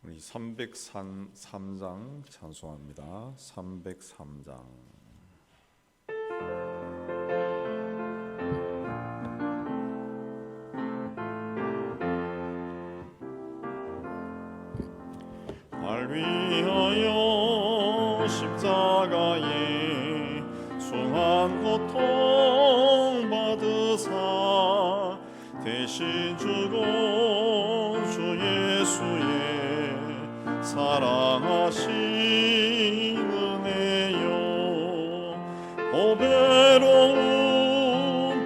우리 303장 찬송합니다. 303장. 날 위하여 십자가에 숭한 고통 받으사 대신 죽은 주 예수의 사랑하신 은혜여, 보배로운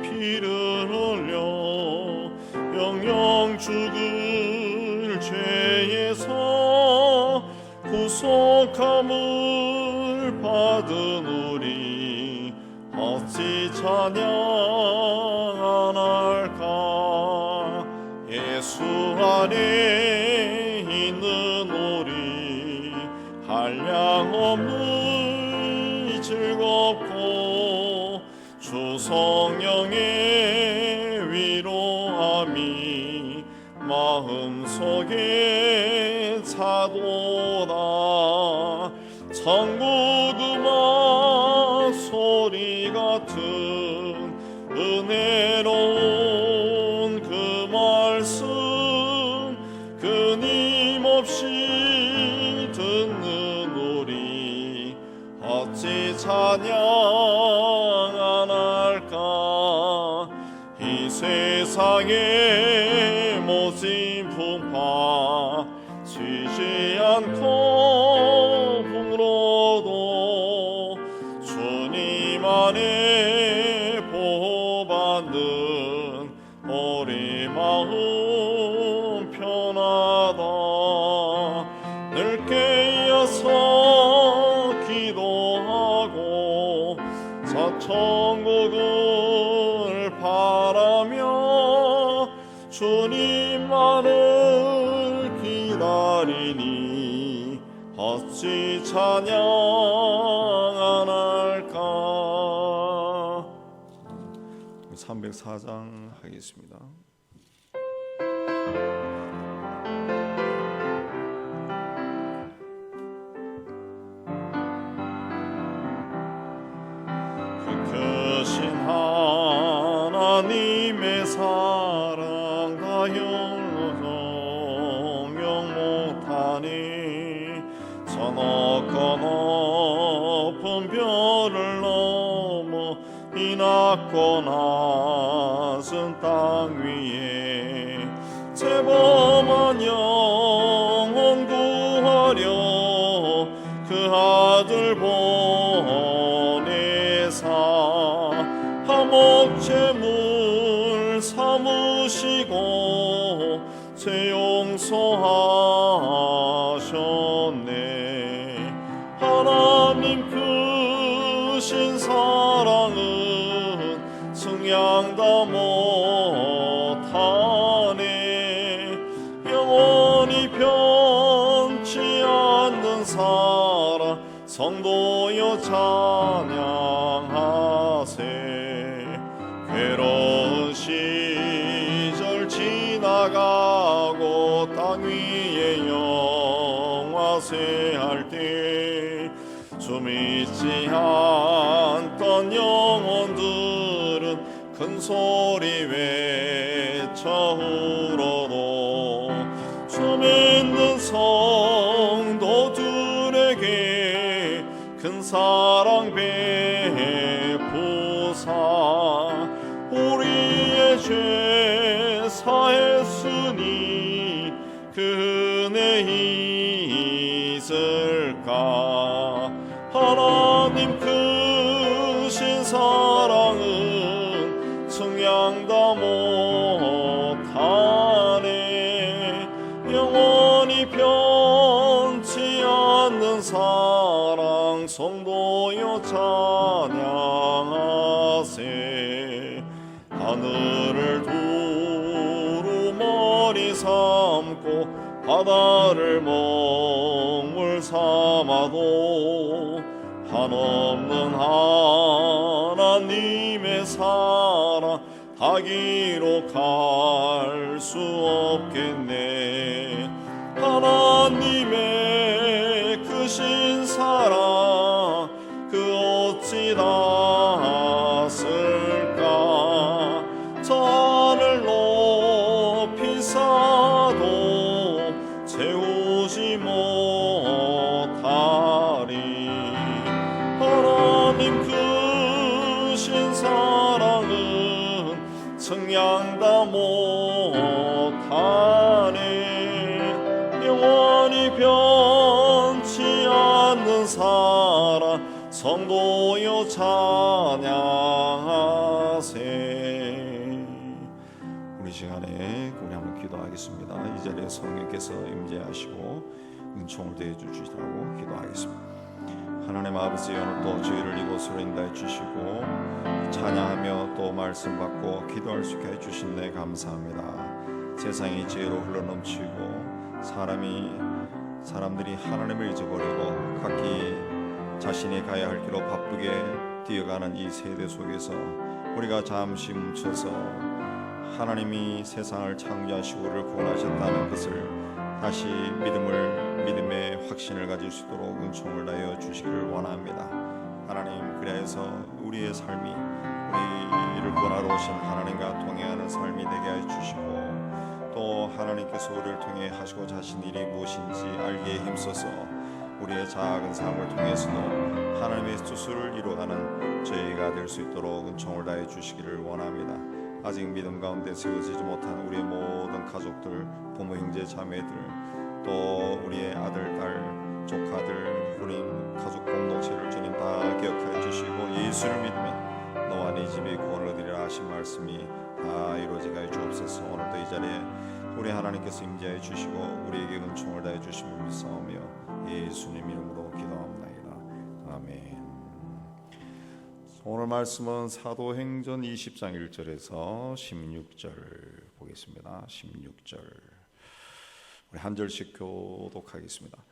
피를 흘려 영영 죽을 죄에서 구속함을 받은 우리 어찌 찬양하날까. 예수 안에 있는 우리 한량없는 즐겁고 주 성령의 위로함이 마음속에 차도다. 천국 음악 소리 같은 은혜로운 그 말씀 끊임없이 듣는 우리 어찌 찬양하날까. 이 세상의 모진 풍파 쉬지 않고 불어도 주님 안에 보호받는 우리 마음 편하다. 늘 깨어서 기도하고 저 천국을 바라며 주님만을 기다리니 어찌 찬양하날까. 304장 하겠습니다. 크신 하나님의 사랑 다 영영 못하니 저 높고 높은 별을 넘어 이 낮고 낮은 땅 위에 죄범한 영혼 구하려 그 아들 보내사 화목제물 삼으시고 죄 용서하셨네. 하나님 크신 사랑은 승양 다 못하네. 영원히 변치 않는 사랑 성도여 찬양하세. 괴로운 시절 지나가고 땅 위에 영화세할 때 주 믿지 않던 영혼들은 큰 소리 외쳐 울어도 주 믿는 성도들에게 큰 사랑 베푸사 우리의 죄 사했으니 그 은혜 있을까. 하나님 크신 사랑은 측량 다 못하네. 영원히 변치 않는 사랑 성도여 찬양하세. 하늘을 두루머리 삼고 바다를 먹물 삼아도 한없는 하나님의 사랑 다 기록할 수 없겠네. 하나님 성도여 찬양하세. 우리 시간에 우리 한번 기도하겠습니다. 이 자리에 성령께서 임재하시고 은총을 더해 주시라고 기도하겠습니다. 하나님 아버지, 오늘 또 저희를 이곳으로 인도해 주시고 찬양하며 또 말씀 받고 기도할 수 있게 해주신 데 감사합니다. 세상이 죄로 흘러넘치고 사람들이 하나님을 잊어버리고 각기 자신이 가야 할 길로 바쁘게 뛰어가는 이 세대 속에서 우리가 잠시 멈춰서 하나님이 세상을 창조하시고 우리를 구원하셨다는 것을 다시 믿음의 확신을 가질 수 있도록 은총을 다하여 주시기를 원합니다. 하나님, 그래서 우리의 삶이 우리를 구원하러 오신 하나님과 동행하는 삶이 되게 해 주시고, 또 하나님께서 우리를 통해 하시고자 하신 일이 무엇인지 알기에 힘써서 우리의 작은 삶을 통해서도 하나님의 뜻을 이루어가는 저희가 될 수 있도록 은총을 다해 주시기를 원합니다. 아직 믿음 가운데 세워지지 못한 우리의 모든 가족들, 부모, 형제, 자매들, 또 우리의 아들, 딸, 조카들, 우리 가족 공동체를 주님 다 기억하여 주시고 예수를 믿으면 너와 네 집이 구원을 얻으리라 하신 말씀이 다 이루어지게 하여 주옵소서. 오늘도 이 자리에 우리 하나님께서 임재하여 주시고 우리에게 은총을 다해 주심을 믿사오며 예수님 이름으로 기도합니다. 아멘. 오늘 말씀은 사도행전 20장 1절에서 16절 보겠습니다. 16절 우리 한 절씩 교독하겠습니다.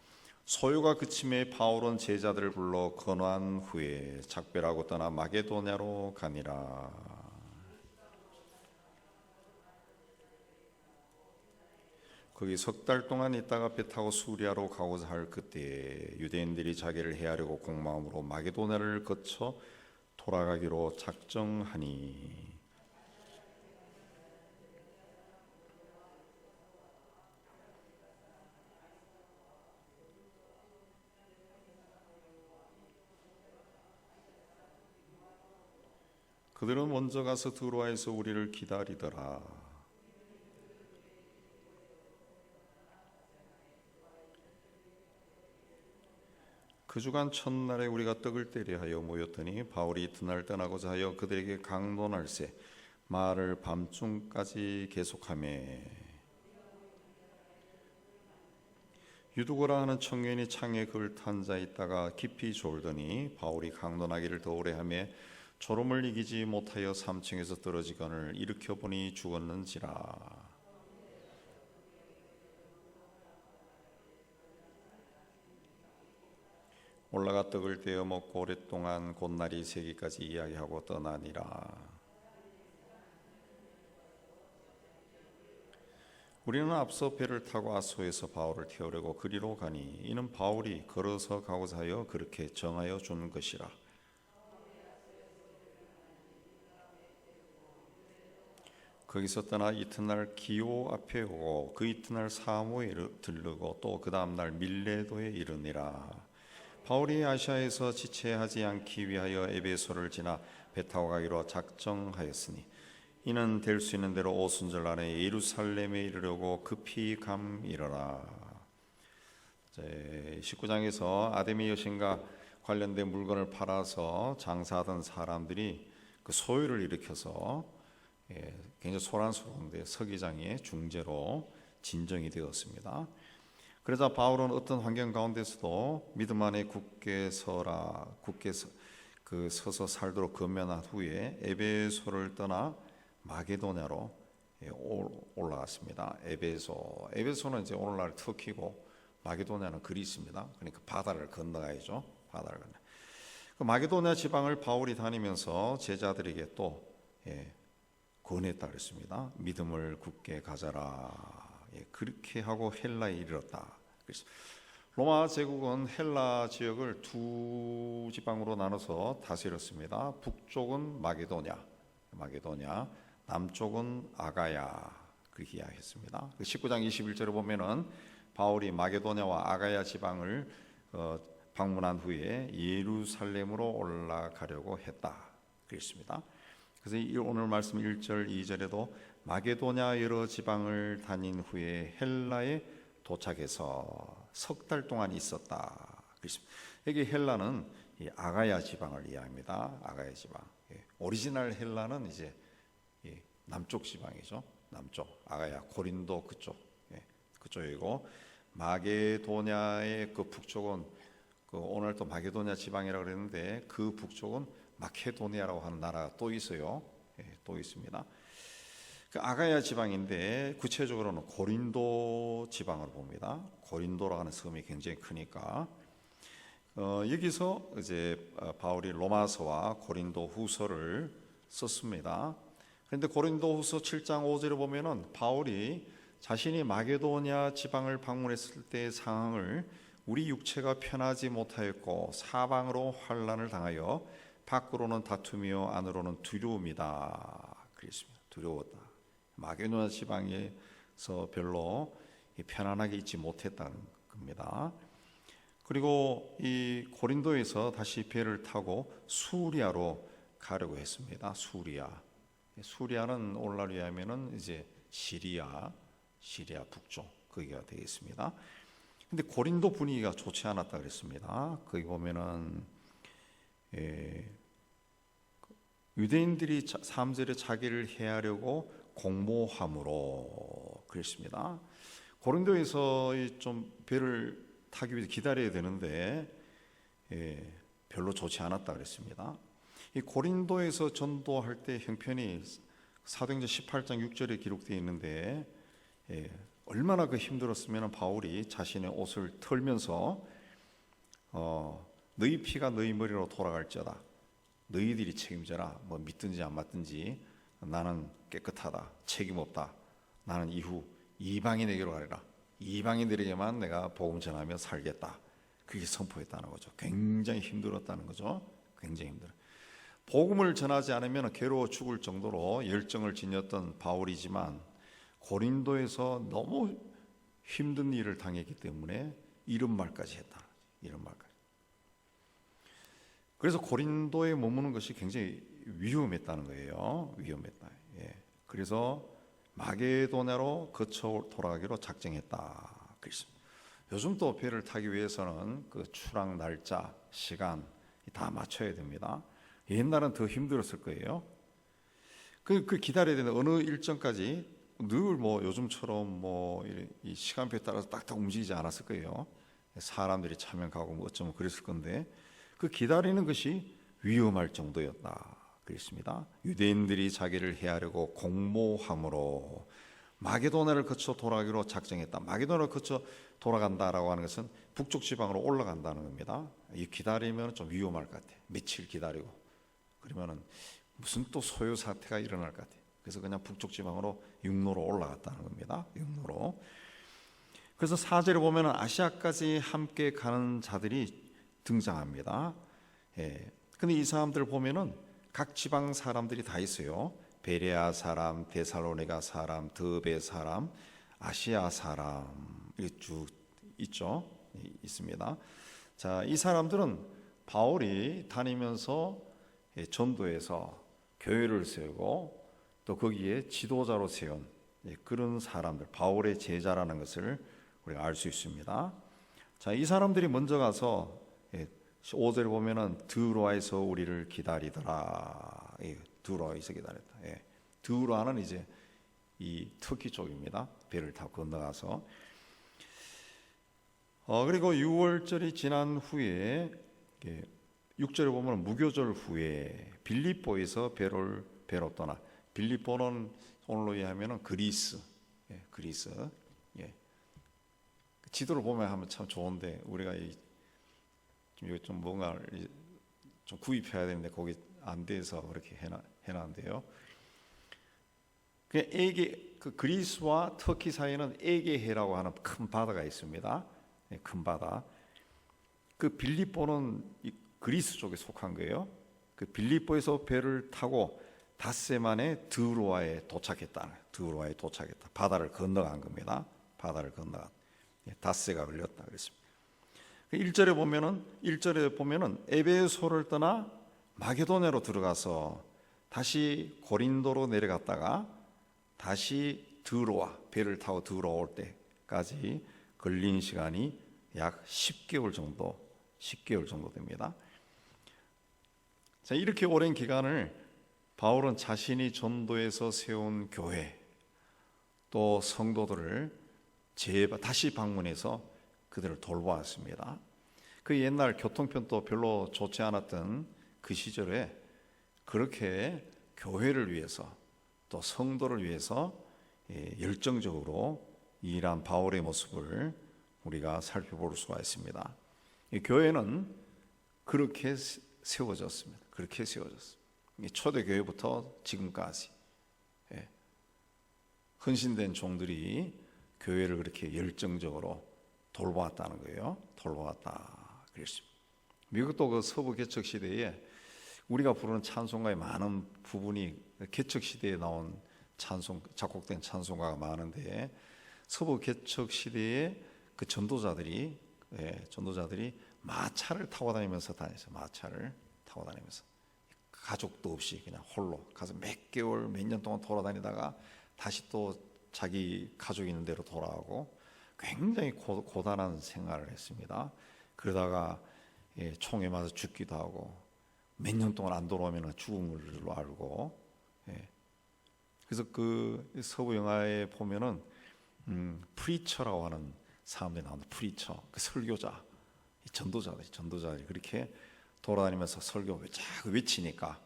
소요가 그침에 바울은 제자들을 불러 건화한 후에 작별하고 떠나 마게도냐로 가니라. 거기 석 달 동안 있다가 배 타고 수리아로 가고자 할 그때에 유대인들이 자기를 해하려고 공마음으로 마게도냐를 거쳐 돌아가기로 작정하니, 그들은 먼저 가서 드로아에서 우리를 기다리더라. 그 주간 첫날에 우리가 떡을 때려 하여 모였더니 바울이 이튿날 떠나고자 하여 그들에게 강론할세 말을 밤중까지 계속하며, 유두고라 하는 청년이 창에 그를 탄 자 있다가 깊이 졸더니 바울이 강론하기를 더 오래 하며 졸음을 이기지 못하여 3층에서 떨어지거늘 일으켜 보니 죽었는지라. 올라가 떡을 떼어 먹고 오랫동안 곧날이 새기까지 이야기하고 떠나니라. 우리는 앞서 배를 타고 아소에서 바울을 태우려고 그리로 가니 이는 바울이 걸어서 가고자 하여 그렇게 정하여 준 것이라. 거기서 떠나 이튿날 기오 앞에 오고 그 이튿날 사모에 들르고 또 그 다음날 밀레도에 이르니라. 바울이 아시아에서 지체하지 않기 위하여 에베소를 지나 배 타고 가기로 작정하였으니 이는 될 수 있는 대로 오순절 안에 예루살렘에 이르려고 급히 감이러라. 19장에서 아데미 여신과 관련된 물건을 팔아서 장사하던 사람들이 그 소요를 일으켜서 굉장히 소란스러운데 서기장의 중재로 진정이 되었습니다. 그러자 바울은 어떤 환경 가운데서도 믿음 안에 굳게 서서 살도록 권면한 후에 에베소를 떠나 마게도냐로 올라갔습니다. 에베소는 이제 오늘날 터키고 마게도냐는 그리스입니다. 그러니까 바다를 건너가야죠. 바다를 건너. 그 마게도냐 지방을 바울이 다니면서 제자들에게 또 권했다 그랬습니다. 믿음을 굳게 가져라. 그렇게 하고 헬라에 이르렀다. 로마 제국은 헬라 지역을 두 지방으로 나눠서 다스렸습니다. 북쪽은 마게도냐, 남쪽은 아가야, 그렇게 이야기했습니다. 19장 21절에 보면은 바울이 마게도냐와 아가야 지방을 방문한 후에 예루살렘으로 올라가려고 했다 그랬습니다. 그래서 오늘 말씀 1절 2절에도 마게도냐 여러 지방을 다닌 후에 헬라에 도착해서 석 달 동안 있었다. 여기 헬라는 이 아가야 지방을 이야기합니다. 아가야 지방. 오리지널 헬라는 이제 남쪽 지방이죠. 남쪽 아가야 고린도 그쪽 그쪽이고 마게도냐의 그 북쪽은 그 오늘 또 마게도냐 지방이라고 그랬는데 그 북쪽은 마케도니아라고 하는 나라가 또 있어요. 또 있습니다. 그 아가야 지방인데 구체적으로는 고린도 지방을 봅니다. 고린도라고 하는 섬이 굉장히 크니까 여기서 이제 바울이 로마서와 고린도 후서를 썼습니다. 그런데 고린도 후서 7장 5절에 보면은 바울이 자신이 마게도냐 지방을 방문했을 때의 상황을 우리 육체가 편하지 못하였고 사방으로 환난을 당하여 밖으로는 다툼이요 안으로는 두려움이다. 그랬습니다. 두려웠다. 마게도냐 지방에서 별로 편안하게 있지 못했다는 겁니다. 그리고 이 고린도에서 다시 배를 타고 수리아로 가려고 했습니다. 수리아는 오늘날로 하면은 이제 시리아 북쪽 거기가 되겠습니다. 근데 고린도 분위기가 좋지 않았다 그랬습니다. 거기 보면은 유대인들이 3절에 자기를 해하려고 공모함으로 그랬습니다. 고린도에서 좀 배를 타기 위해서 기다려야 되는데 별로 좋지 않았다 그랬습니다. 이 고린도에서 전도할 때 형편이 사도행전 18장 6절에 기록되어 있는데 얼마나 그 힘들었으면 바울이 자신의 옷을 털면서 너희 피가 너희 머리로 돌아갈지어다. 너희들이 책임져라. 뭐 믿든지 안 믿든지 나는 깨끗하다. 책임 없다. 나는 이후 이방인에게로 가리라. 이방인들에게만 내가 복음 전하며 살겠다. 그게 선포했다는 거죠. 굉장히 힘들었다는 거죠. 굉장히 힘들어. 복음을 전하지 않으면 괴로워 죽을 정도로 열정을 지녔던 바울이지만 고린도에서 너무 힘든 일을 당했기 때문에 이런 말까지 했다. 이런 말까지. 그래서 고린도에 머무는 것이 굉장히 위험했다는 거예요. 위험했다. 그래서 마게도냐로 거쳐 돌아가기로 작정했다. 그렇습니다. 요즘 또 배를 타기 위해서는 그 출항 날짜, 시간 다 맞춰야 됩니다. 옛날은 더 힘들었을 거예요. 그 기다려야 되는 어느 일정까지 늘 뭐 요즘처럼 뭐 이 시간표에 따라서 딱딱 움직이지 않았을 거예요. 사람들이 차면 가고 뭐 어쩌면 그랬을 건데 그 기다리는 것이 위험할 정도였다. 그랬습니다. 유대인들이 자기를 해하려고 공모함으로 마게도냐를 거쳐 돌아가기로 작정했다. 마게도냐를 거쳐 돌아간다라고 하는 것은 북쪽 지방으로 올라간다는 겁니다. 이 기다리면 좀 위험할 것 같아. 며칠 기다리고 그러면은 무슨 또 소요 사태가 일어날 것 같아. 그래서 그냥 북쪽 지방으로 육로로 올라갔다는 겁니다. 육로로. 그래서 4절에 보면은 아시아까지 함께 가는 자들이 등장합니다. 근데 이 사람들 보면은 각 지방 사람들이 다 있어요. 베레아 사람, 데살로니가 사람, 드베 사람, 아시아 사람 이렇게 쭉 있죠. 있습니다. 자, 이 사람들은 바울이 다니면서 전도에서 교회를 세우고 또 거기에 지도자로 세운 그런 사람들, 바울의 제자라는 것을 우리가 알 수 있습니다. 자, 이 사람들이 먼저 가서 5절에 보면은 드로아에서 우리를 기다리더라. 드로아에서 기다렸다. 드로아는 이제 이 터키 쪽입니다. 배를 타고 건너가서 그리고 6월절이 지난 후에 6절에 보면 무교절 후에 빌립보에서 배로 떠나. 빌립보는 오늘로 이해하면 그리스. 그리스. 지도를 보면 하면 참 좋은데 우리가 좀 뭔가 좀 구입해야 되는데 거기 안 돼서 그렇게 해놨는데요. 그 그리스와 터키 사이에는 에게해라고 하는 큰 바다가 있습니다. 큰 바다. 그 빌립보는 그리스 쪽에 속한 거예요. 그 빌립보에서 배를 타고 닷새만에 드로아에 도착했다. 바다를 건너간 겁니다. 바다를 건너간. 닷새가 걸렸다 그랬습니다. 1절에 보면은 에베소를 떠나 마게도냐로 들어가서 다시 고린도로 내려갔다가 다시 배를 타고 들어올 때까지 걸린 시간이 약 10개월 정도 됩니다. 자, 이렇게 오랜 기간을 바울은 자신이 전도에서 세운 교회 또 성도들을 다시 방문해서 그들을 돌보았습니다. 그 옛날 교통편도 별로 좋지 않았던 그 시절에 그렇게 교회를 위해서 또 성도를 위해서 열정적으로 일한 바울의 모습을 우리가 살펴볼 수가 있습니다. 이 교회는 그렇게 세워졌습니다. 그렇게 세워졌습니다. 초대교회부터 지금까지 헌신된 종들이 교회를 그렇게 열정적으로 돌보았다는 거예요. 돌보았다 그랬습니다. 미국도 그 서부 개척 시대에 우리가 부르는 찬송가의 많은 부분이 개척 시대에 나온 작곡된 찬송가가 많은데, 서부 개척 시대에 그 전도자들이 마차를 타고 다니면서 마차를 타고 다니면서 가족도 없이 그냥 홀로 가서 몇 개월 몇 년 동안 돌아다니다가 다시 또 자기 가족이 있는 데로 돌아가고 굉장히 고단한 생활을 했습니다. 그러다가 총에 맞아 죽기도 하고 몇 년 동안 안 돌아오면 죽은 걸로 알고, 그래서 그 서부 영화에 보면은 프리처라고 하는 사람들이 나온다. 프리처, 그 설교자, 전도자들이 그렇게 돌아다니면서 설교 자꾸 외치니까,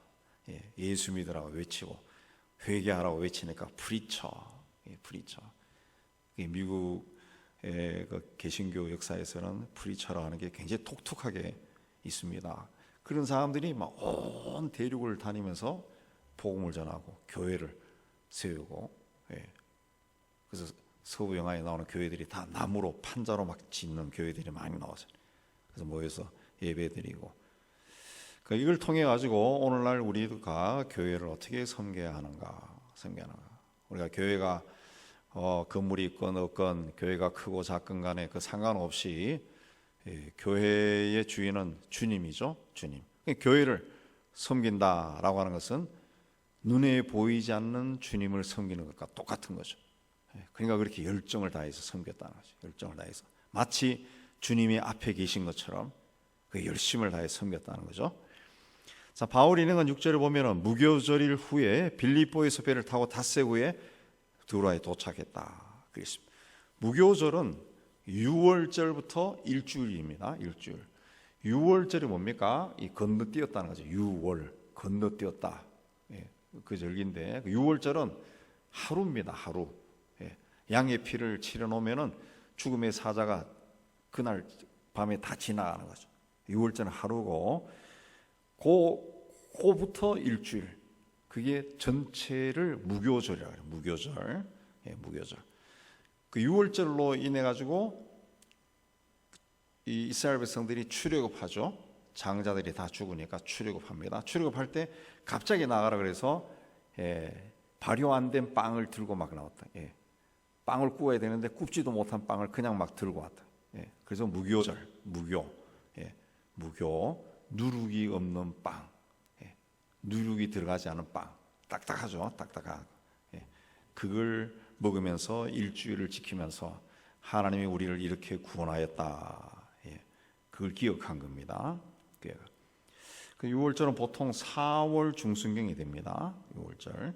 예수 믿으라고 외치고 회개하라고 외치니까 프리처. 미국의 그 개신교 역사에서는 프리처라고 하는 게 굉장히 독특하게 있습니다. 그런 사람들이 막 온 대륙을 다니면서 복음을 전하고 교회를 세우고, 그래서 서부 영화에 나오는 교회들이 다 나무로 판자로 막 짓는 교회들이 많이 나와서 그래서 모여서 예배드리고, 이걸 통해 가지고 오늘날 우리가 교회를 어떻게 섬겨야 하는가. 우리가 교회가 건물이 있건 없건, 교회가 크고 작건 간에 그 상관없이 교회의 주인은 주님이죠. 주님. 교회를 섬긴다라고 하는 것은 눈에 보이지 않는 주님을 섬기는 것과 똑같은 거죠. 그러니까 그렇게 열정을 다해서 섬겼다는 거죠. 열정을 다해서 마치 주님이 앞에 계신 것처럼 그 열심을 다해 섬겼다는 거죠. 자, 바울이 있는 건 6절을 보면은 무교절일 후에 빌립보에서 배를 타고 닷새 후에 드로아에 도착했다 그랬습니다. 무교절은 6월절부터 일주일입니다. 일주일. 6월절이 뭡니까? 이 건너뛰었다는 거죠. 6월 건너뛰었다. 그 절기인데 6월절은 하루입니다. 하루. 양의 피를 치러 놓으면은 죽음의 사자가 그날 밤에 다 지나가는 거죠. 6월절은 하루고, 그부터 일주일. 그게 전체를 무교절이라고 해요. 무교절. 무교절. 그 6월절로 인해 가지고 이 이스라엘 백성들이 출애굽하죠. 장자들이 다 죽으니까 출애굽합니다. 출애굽할 때 갑자기 나가라 그래서 발효 안 된 빵을 들고 막 나왔다. 빵을 구워야 되는데 굽지도 못한 빵을 그냥 막 들고 왔다. 그래서 무교절, 무교, 누룩이 없는 빵, 누룩이 들어가지 않은 빵, 딱딱하죠, 딱딱한. 그걸 먹으면서 일주일을 지키면서 하나님이 우리를 이렇게 구원하였다. 그걸 기억한 겁니다. 그 6월절은 보통 4월 중순경이 됩니다. 6월절.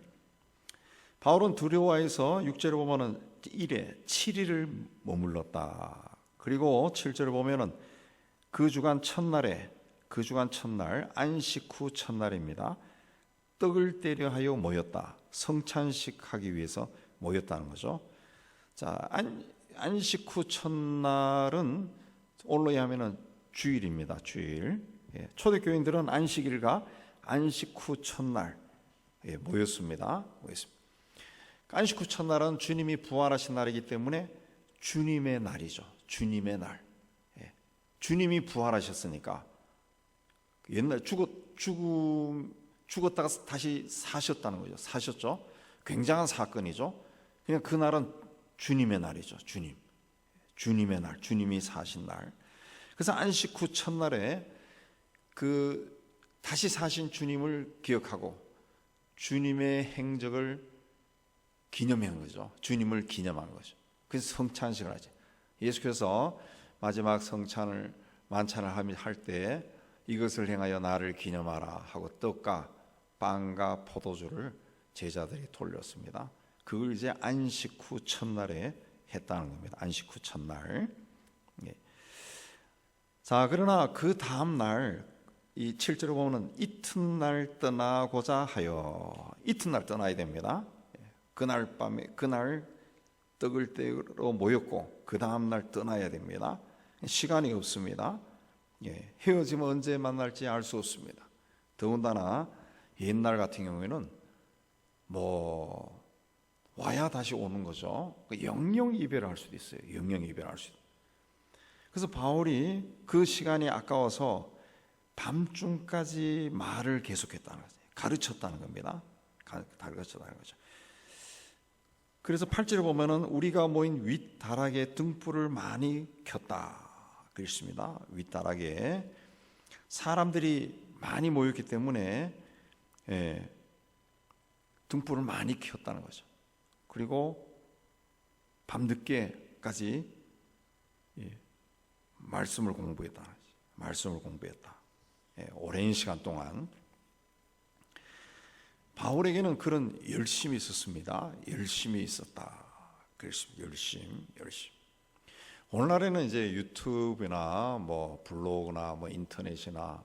바울은 두로아에서 6절에 보면은 7일을 머물렀다. 그리고 7절에 보면은 그 주간 첫날 안식 후 첫날입니다. 떡을 떼려 하여 모였다. 성찬식 하기 위해서 모였다는 거죠. 자, 안식 후 첫날은 오늘로 하면은 주일입니다. 주일. 초대교인들은 안식일과 안식 후 첫날 모였습니다. 안식 후 첫날은 주님이 부활하신 날이기 때문에 주님의 날이죠. 주님의 날. 주님이 부활하셨으니까 옛날 죽었다가 다시 사셨다는 거죠. 사셨죠. 굉장한 사건이죠. 그냥 그날은 주님의 날이죠. 주님의 날, 주님이 사신 날. 그래서 안식 후 첫날에 그 다시 사신 주님을 기억하고 주님의 행적을 기념하는 거죠. 주님을 기념하는 거죠. 그래서 성찬식을 하죠. 예수께서 마지막 만찬을 할 때 이것을 행하여 나를 기념하라 하고 떡과 빵과 포도주를 제자들이 돌렸습니다. 그걸 이제 안식 후 첫날에 했다는 겁니다. 안식 후 첫날. 자, 그러나 그 다음 날 이 7절에 보면 이튿날 떠나고자 하여, 이튿날 떠나야 됩니다. 그날 밤에 그날 떡을 떼러 모였고 그 다음 날 떠나야 됩니다. 시간이 없습니다. 헤어지면 언제 만날지 알 수 없습니다. 더군다나 옛날 같은 경우에는 뭐 와야 다시 오는 거죠. 영영 이별할 수도 있어요. 영영 이별할 수도. 그래서 바울이 그 시간이 아까워서 밤중까지 말을 계속했다는 거죠. 가르쳤다는 겁니다. 가르쳤다는 거죠. 그래서 8절에 보면은 우리가 모인 윗다락에 등불을 많이 켰다 그랬습니다. 윗다락에 사람들이 많이 모였기 때문에 등불을 많이 켰다는 거죠. 그리고 밤늦게까지 말씀을 공부했다. 말씀을 공부했다. 오랜 시간 동안 바울에게는 그런 열심이 있었습니다. 열심이 있었다. 그랬습니다. 열심. 오늘날에는 이제 유튜브나 뭐 블로그나 뭐 인터넷이나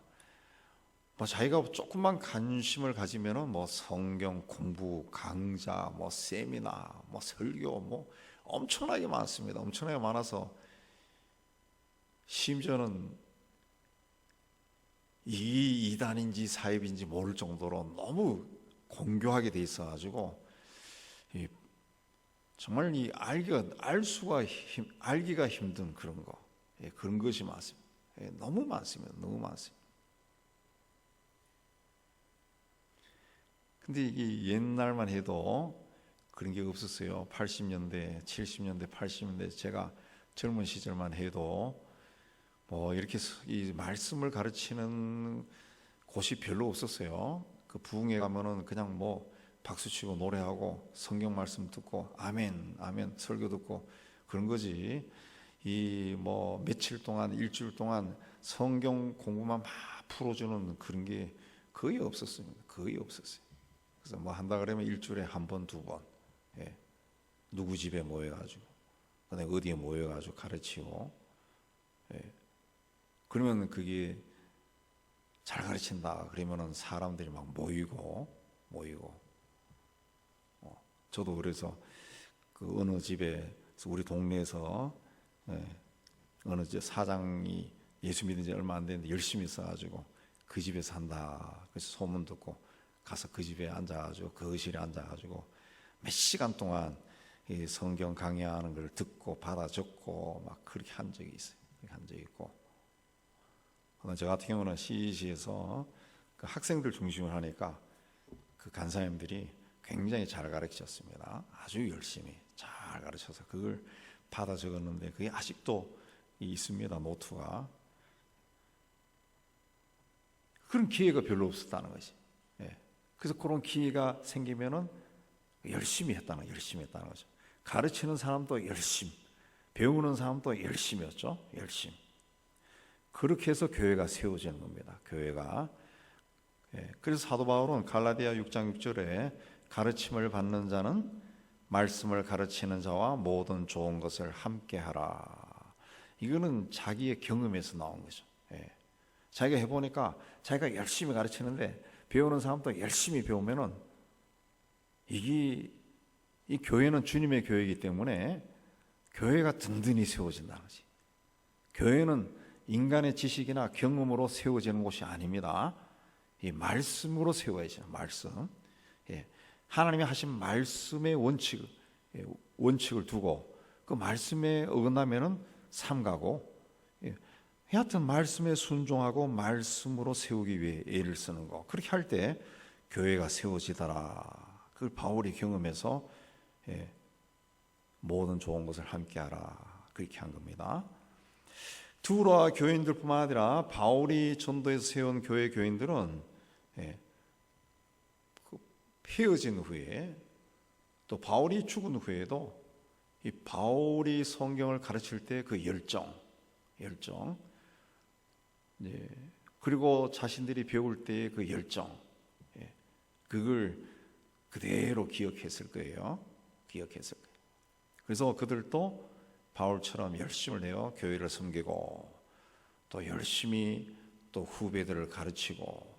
뭐 자기가 조금만 관심을 가지면은 뭐 성경 공부 강좌, 뭐 세미나, 뭐 설교 뭐 엄청나게 많습니다. 엄청나게 많아서 심지어는 이 이단인지 사입인지 모를 정도로 너무 공교하게 돼 있어가지고 정말 이 알기가 힘든 그런 거, 그런 것이 많습니다. 너무 많습니다. 너무 많습니다. 근데 이게 옛날만 해도 그런 게 없었어요. 80년대, 70년대, 80년대 제가 젊은 시절만 해도 뭐 이렇게 이 말씀을 가르치는 곳이 별로 없었어요. 그 부흥회 가면은 그냥 뭐 박수치고 노래하고 성경 말씀 듣고 아멘 아멘 설교 듣고 그런 거지. 이 뭐 며칠 동안 일주일 동안 성경 공부만 막 풀어주는 그런 게 거의 없었습니다. 거의 없었어요. 그래서 뭐 한다 그러면 일주일에 한 번, 두 번, 누구 집에 모여가지고, 그다음에 어디에 모여가지고 가르치고, 그러면 그게 잘 가르친다 그러면은 사람들이 막 모이고, 저도 그래서 그 어느 집에 우리 동네에서 어느 집 사장이 예수 믿은 지 얼마 안 됐는데 열심히 있어가지고 그 집에 산다. 그래서 소문 듣고 가서 그 집에 앉아가지고 그 의실에 앉아가지고 몇 시간 동안 이 성경 강의하는 걸 듣고 받아 적고 막 그렇게 한 적이 있어요. 한 적이 있고. 저 같은 경우는 CEC에서 그 학생들 중심으로 하니까 그 간사님들이 굉장히 잘 가르치셨습니다. 아주 열심히 잘 가르쳐서 그걸 받아 적었는데 그게 아직도 있습니다. 노트가. 그런 기회가 별로 없었다는 것이. 그래서 그런 기회가 생기면은 열심히 했다는 거죠. 가르치는 사람도 열심, 배우는 사람도 열심이었죠. 열심. 그렇게 해서 교회가 세워지는 겁니다. 교회가. 그래서 사도 바울은 갈라디아 6장 6절에 가르침을 받는 자는 말씀을 가르치는 자와 모든 좋은 것을 함께 하라. 이거는 자기의 경험에서 나온 거죠. 자기가 해보니까 자기가 열심히 가르치는데 배우는 사람도 열심히 배우면은 이 교회는 주님의 교회이기 때문에 교회가 든든히 세워진다는 거지. 교회는 인간의 지식이나 경험으로 세워지는 곳이 아닙니다. 이 말씀으로 세워야죠. 말씀. 하나님이 하신 말씀의 원칙을 두고 그 말씀에 어긋나면은 삼가고, 하여튼 말씀에 순종하고 말씀으로 세우기 위해 애를 쓰는 거. 그렇게 할 때 교회가 세워지더라. 그걸 바울이 경험해서 모든 좋은 것을 함께하라. 그렇게 한 겁니다. 두로와 교인들뿐만 아니라 바울이 전도해서 세운 교회 교인들은 헤어진 후에 또 바울이 죽은 후에도 이 바울이 성경을 가르칠 때 그 열정 그리고 자신들이 배울 때의 그 열정, 그걸 그대로 기억했을 거예요. 기억했을 거예요. 그래서 그들도 바울처럼 열심을 내어 교회를 섬기고 또 열심히 또 후배들을 가르치고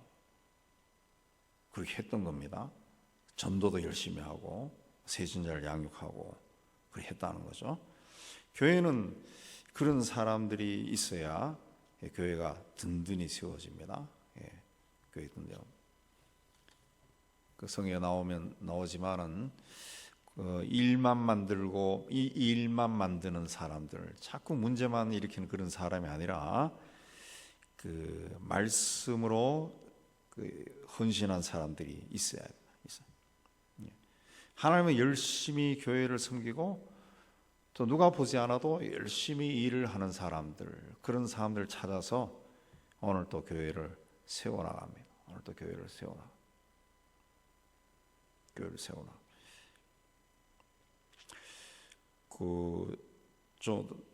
그렇게 했던 겁니다. 전도도 열심히 하고 세진자를 양육하고 그렇게 했다는 거죠. 교회는 그런 사람들이 있어야 교회가 든든히 세워집니다. 교회 든든. 그 성에 나오지만은 일만 만들고 이 일만 만드는 사람들, 자꾸 문제만 일으키는 그런 사람이 아니라 그 말씀으로 그 헌신한 사람들이 있어요. 하나님은 열심히 교회를 섬기고 또 누가 보지 않아도 열심히 일을 하는 사람들, 그런 사람들 찾아서 오늘 또 교회를 세워나갑니다. 오늘 또 교회를 세워나갑니다. 교회를 세워나.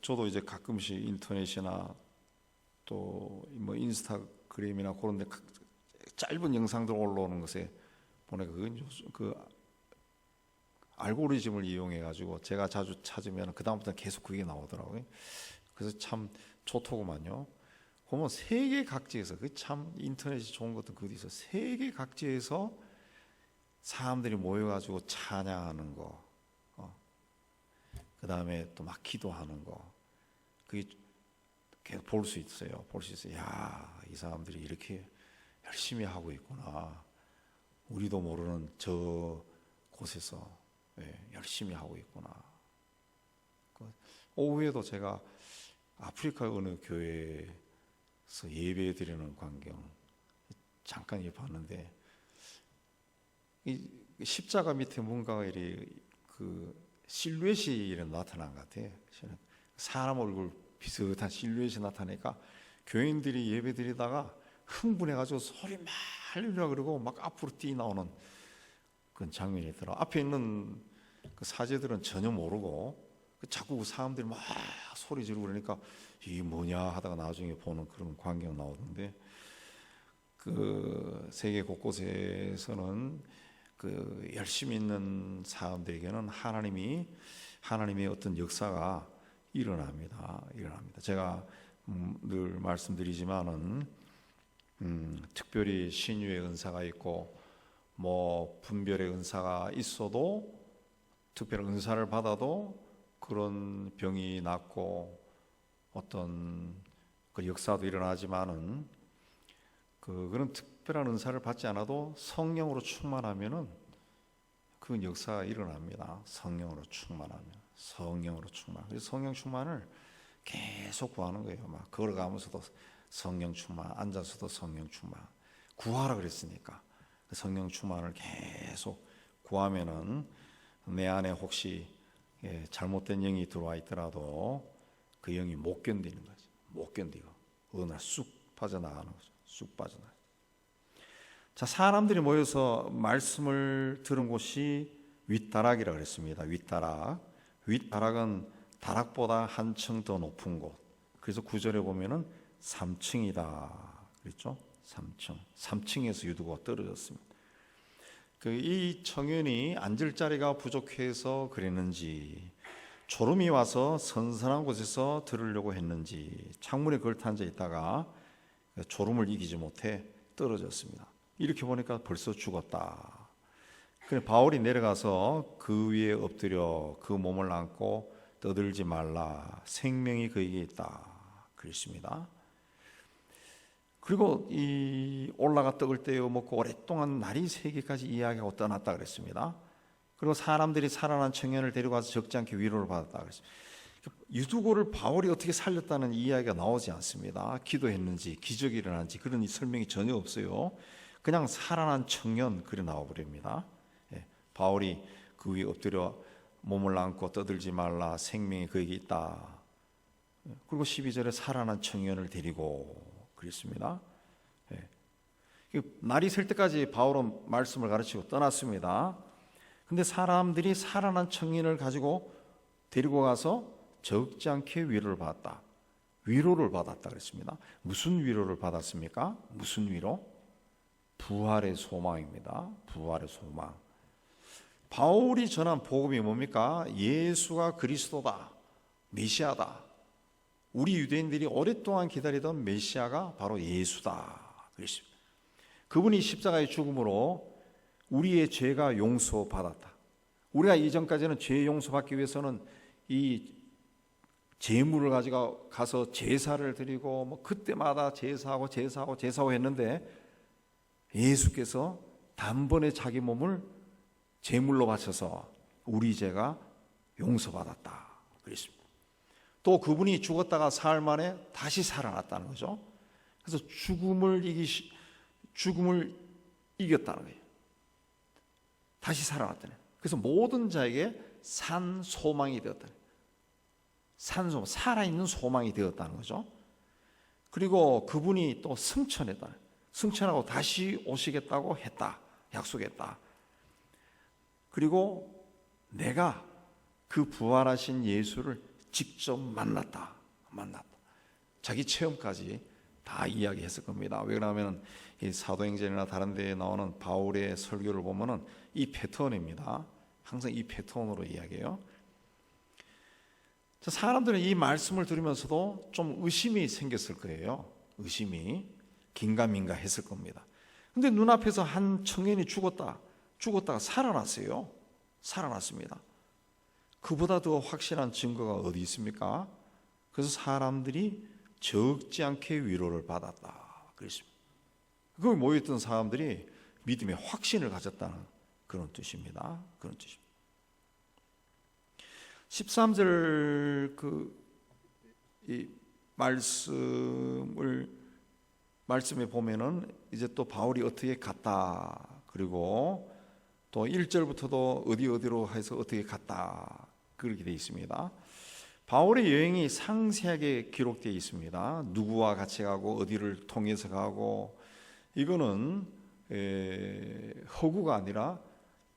저도 이제 가끔씩 인터넷이나 또 뭐 인스타그램이나 그런데 짧은 영상들 올라오는 것에 보니까 그 알고리즘을 이용해 가지고 제가 자주 찾으면 그 다음부터 계속 그게 나오더라고요. 그래서 참 좋더구만요. 보면 세계 각지에서 그 참 인터넷이 좋은 것도 그 어디서 세계 각지에서 사람들이 모여가지고 찬양하는 거, 그 다음에 또 막 기도하는 거, 그게 계속 볼 수 있어요. 볼 수 있어요. 야, 이 사람들이 이렇게 열심히 하고 있구나. 우리도 모르는 저 곳에서 열심히 하고 있구나. 오후에도 제가 아프리카 어느 교회에서 예배 드리는 광경 잠깐 봤는데, 이 십자가 밑에 뭔가 그 실루엣이 나타난 것 같아요. 사람 얼굴 비슷한 실루엣이 나타나니까 교인들이 예배 드리다가 흥분해가지고 소리 막 하려고 그러고 막 앞으로 뛰어나오는 그런 장면이 있더라. 앞에 있는 그 사제들은 전혀 모르고 자꾸 사람들이 막 소리 지르고 그러니까 이게 뭐냐 하다가 나중에 보는 그런 광경 나오던데, 그 세계 곳곳에서는 그 열심히 있는 사람들에게는 하나님의 어떤 역사가 일어납니다. 제가 늘 말씀드리지만은 특별히 신유의 은사가 있고 뭐 분별의 은사가 있어도, 특별한 은사를 받아도 그런 병이 낫고 어떤 그 역사도 일어나지만은 그런 특별한 은사를 받지 않아도 성령으로 충만하면은 그 역사가 일어납니다. 성령으로 충만하면. 그래서 성령 충만을 계속 구하는 거예요. 막 걸어가면서도 성령 충만, 앉아서도 성령 충만. 구하라 그랬으니까 성령 충만을 계속 구하면은 내 안에 혹시 잘못된 영이 들어와 있더라도 그 영이 못 견디는 거지. 못 견디고 어느 날 쑥 빠져나가는 거죠. 쑥 빠져나가. 자, 사람들이 모여서 말씀을 들은 곳이 윗다락이라고 그랬습니다. 윗다락은 다락보다 한층 더 높은 곳. 그래서 9절에 보면은 3층이다 그랬죠. 3층에서 유두가 떨어졌습니다. 이 청년이 앉을 자리가 부족해서 그랬는지, 졸음이 와서 선선한 곳에서 들으려고 했는지 창문에 걸터앉아 있다가 졸음을 이기지 못해 떨어졌습니다. 이렇게 보니까 벌써 죽었다. 그래 바울이 내려가서 그 위에 엎드려 그 몸을 안고 떠들지 말라, 생명이 그에게 있다 그랬습니다. 그리고 이 올라가 떡을 떼어 먹고 오랫동안 날이 새기까지 이야기하고 떠났다 그랬습니다. 그리고 사람들이 살아난 청년을 데려가서 적지 않게 위로를 받았다 그랬습니다. 유두고를 바울이 어떻게 살렸다는 이야기가 나오지 않습니다. 기도했는지 기적이 일어난지 그런 설명이 전혀 없어요. 그냥 살아난 청년 그래 나와버립니다. 바울이 그 위에 엎드려 몸을 안고 떠들지 말라, 생명이 그에게 있다. 그리고 12절에 살아난 청년을 데리고 그랬습니다. 날이 셀 때까지 바울은 말씀을 가르치고 떠났습니다. 근데 사람들이 살아난 청년을 가지고 데리고 가서 적지 않게 위로를 받았다. 위로를 받았다 그랬습니다. 무슨 위로를 받았습니까? 무슨 위로? 부활의 소망입니다. 부활의 소망. 바울이 전한 복음이 뭡니까? 예수가 그리스도다, 메시아다. 우리 유대인들이 오랫동안 기다리던 메시아가 바로 예수다 그랬습니다. 그분이 십자가의 죽음으로 우리의 죄가 용서받았다. 우리가 이전까지는 죄 용서받기 위해서는 이 제물을 가지고 가서 제사를 드리고 뭐 그때마다 제사하고 했는데, 예수께서 단번에 자기 몸을 제물로 바쳐서 우리 죄가 용서받았다 그랬습니다. 또 그분이 죽었다가 사흘 만에 다시 살아났다는 거죠. 그래서 죽음을 이겼다는 거예요. 다시 살아났다는 거예요. 그래서 모든 자에게 산 소망이 되었다는 거예요. 산 소망, 살아있는 소망이 되었다는 거죠. 그리고 그분이 또 승천했다. 승천하고 다시 오시겠다고 했다. 약속했다. 그리고 내가 그 부활하신 예수를 직접 만났다. 자기 체험까지 다 이야기했을 겁니다. 왜 그러냐면 이 사도행전이나 다른 데에 나오는 바울의 설교를 보면은 이 패턴입니다. 항상 이 패턴으로 이야기해요. 사람들은 이 말씀을 들으면서도 좀 의심이 생겼을 거예요. 의심이 긴가민가 했을 겁니다. 근데 눈앞에서 한 청년이 죽었다가 살아났어요. 살아났습니다. 그보다 더 확실한 증거가 어디 있습니까? 그래서 사람들이 적지 않게 위로를 받았다 그랬습니다. 거기 모여있던 사람들이 믿음의 확신을 가졌다는 그런 뜻입니다. 그런 뜻입니다. 13절 이 말씀에 보면은 이제 또 바울이 어떻게 갔다, 그리고 또 1절부터도 어디로 해서 어떻게 갔다 그렇게 되어 있습니다. 바울의 여행이 상세하게 기록되어 있습니다. 누구와 같이 가고 어디를 통해서 가고, 이거는 허구가 아니라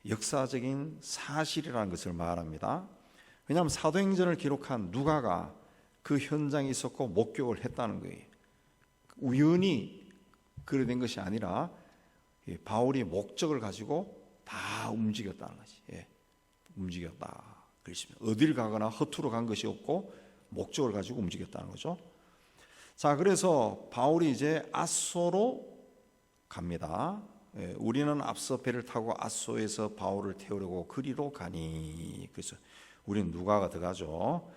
역사적인 사실이라는 것을 말합니다. 왜냐하면 사도행전을 기록한 누가가 그 현장에 있었고 목격을 했다는 거예요. 우연히 그래 된 것이 아니라 바울이 목적을 가지고 다 움직였다는 것이, 움직였다 그렇습니다. 어딜 가거나 허투루 간 것이 없고 목적을 가지고 움직였다는 거죠. 자, 그래서 바울이 이제 아소로 갑니다. 우리는 앞서 배를 타고 아소에서 바울을 태우려고 그리로 가니. 그래서 우리는 누가가 들어가죠.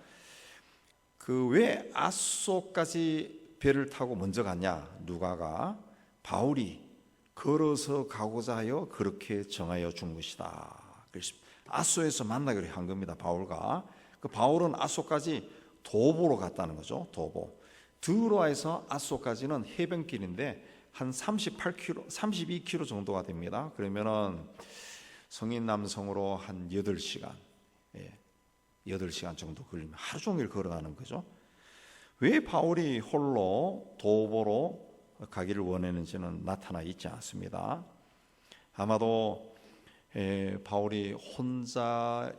왜 아소까지 배를 타고 먼저 갔냐? 누가가 바울이 걸어서 가고자 하여 그렇게 정하여 준 것이다 그랬습니다. 아소에서 만나기로 한 겁니다. 바울과 바울은 아소까지 도보로 갔다는 거죠. 도보. 드로아에서 아소까지는 해변길인데 한 38km, 32km 정도가 됩니다. 그러면은 성인 남성으로 한 8시간, 8시간 정도 걸리면 하루 종일 걸어가는 거죠. 왜 바울이 홀로 도보로 가기를 원했는지는 나타나 있지 않습니다. 아마도 바울이 혼자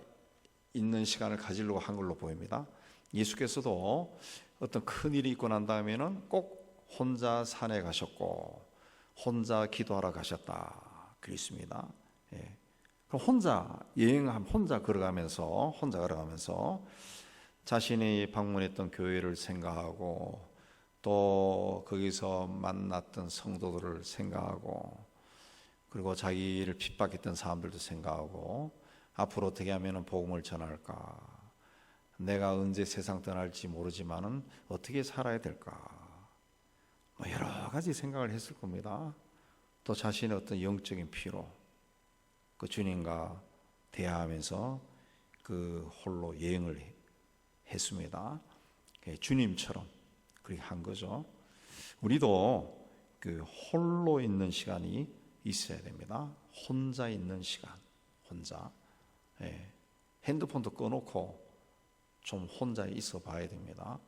있는 시간을 가지려고 한 걸로 보입니다. 예수께서도 어떤 큰 일이 있고 난 다음에는 꼭 혼자 산에 가셨고 혼자 기도하러 가셨다 그랬습니다. 그럼 혼자 여행하면 혼자 걸어가면서 자신이 방문했던 교회를 생각하고 또 거기서 만났던 성도들을 생각하고 그리고 자기를 핍박했던 사람들도 생각하고 앞으로 어떻게 하면 복음을 전할까, 내가 언제 세상 떠날지 모르지만은 어떻게 살아야 될까, 여러 가지 생각을 했을 겁니다. 또 자신의 어떤 영적인 피로 그 주님과 대화하면서 그 홀로 여행을 했습니다. 주님처럼 그렇게 한 거죠. 우리도 그 홀로 있는 시간이 있어야 됩니다. 혼자 있는 시간, 혼자. 핸드폰도 꺼놓고 좀 혼자 있어 봐야 됩니다.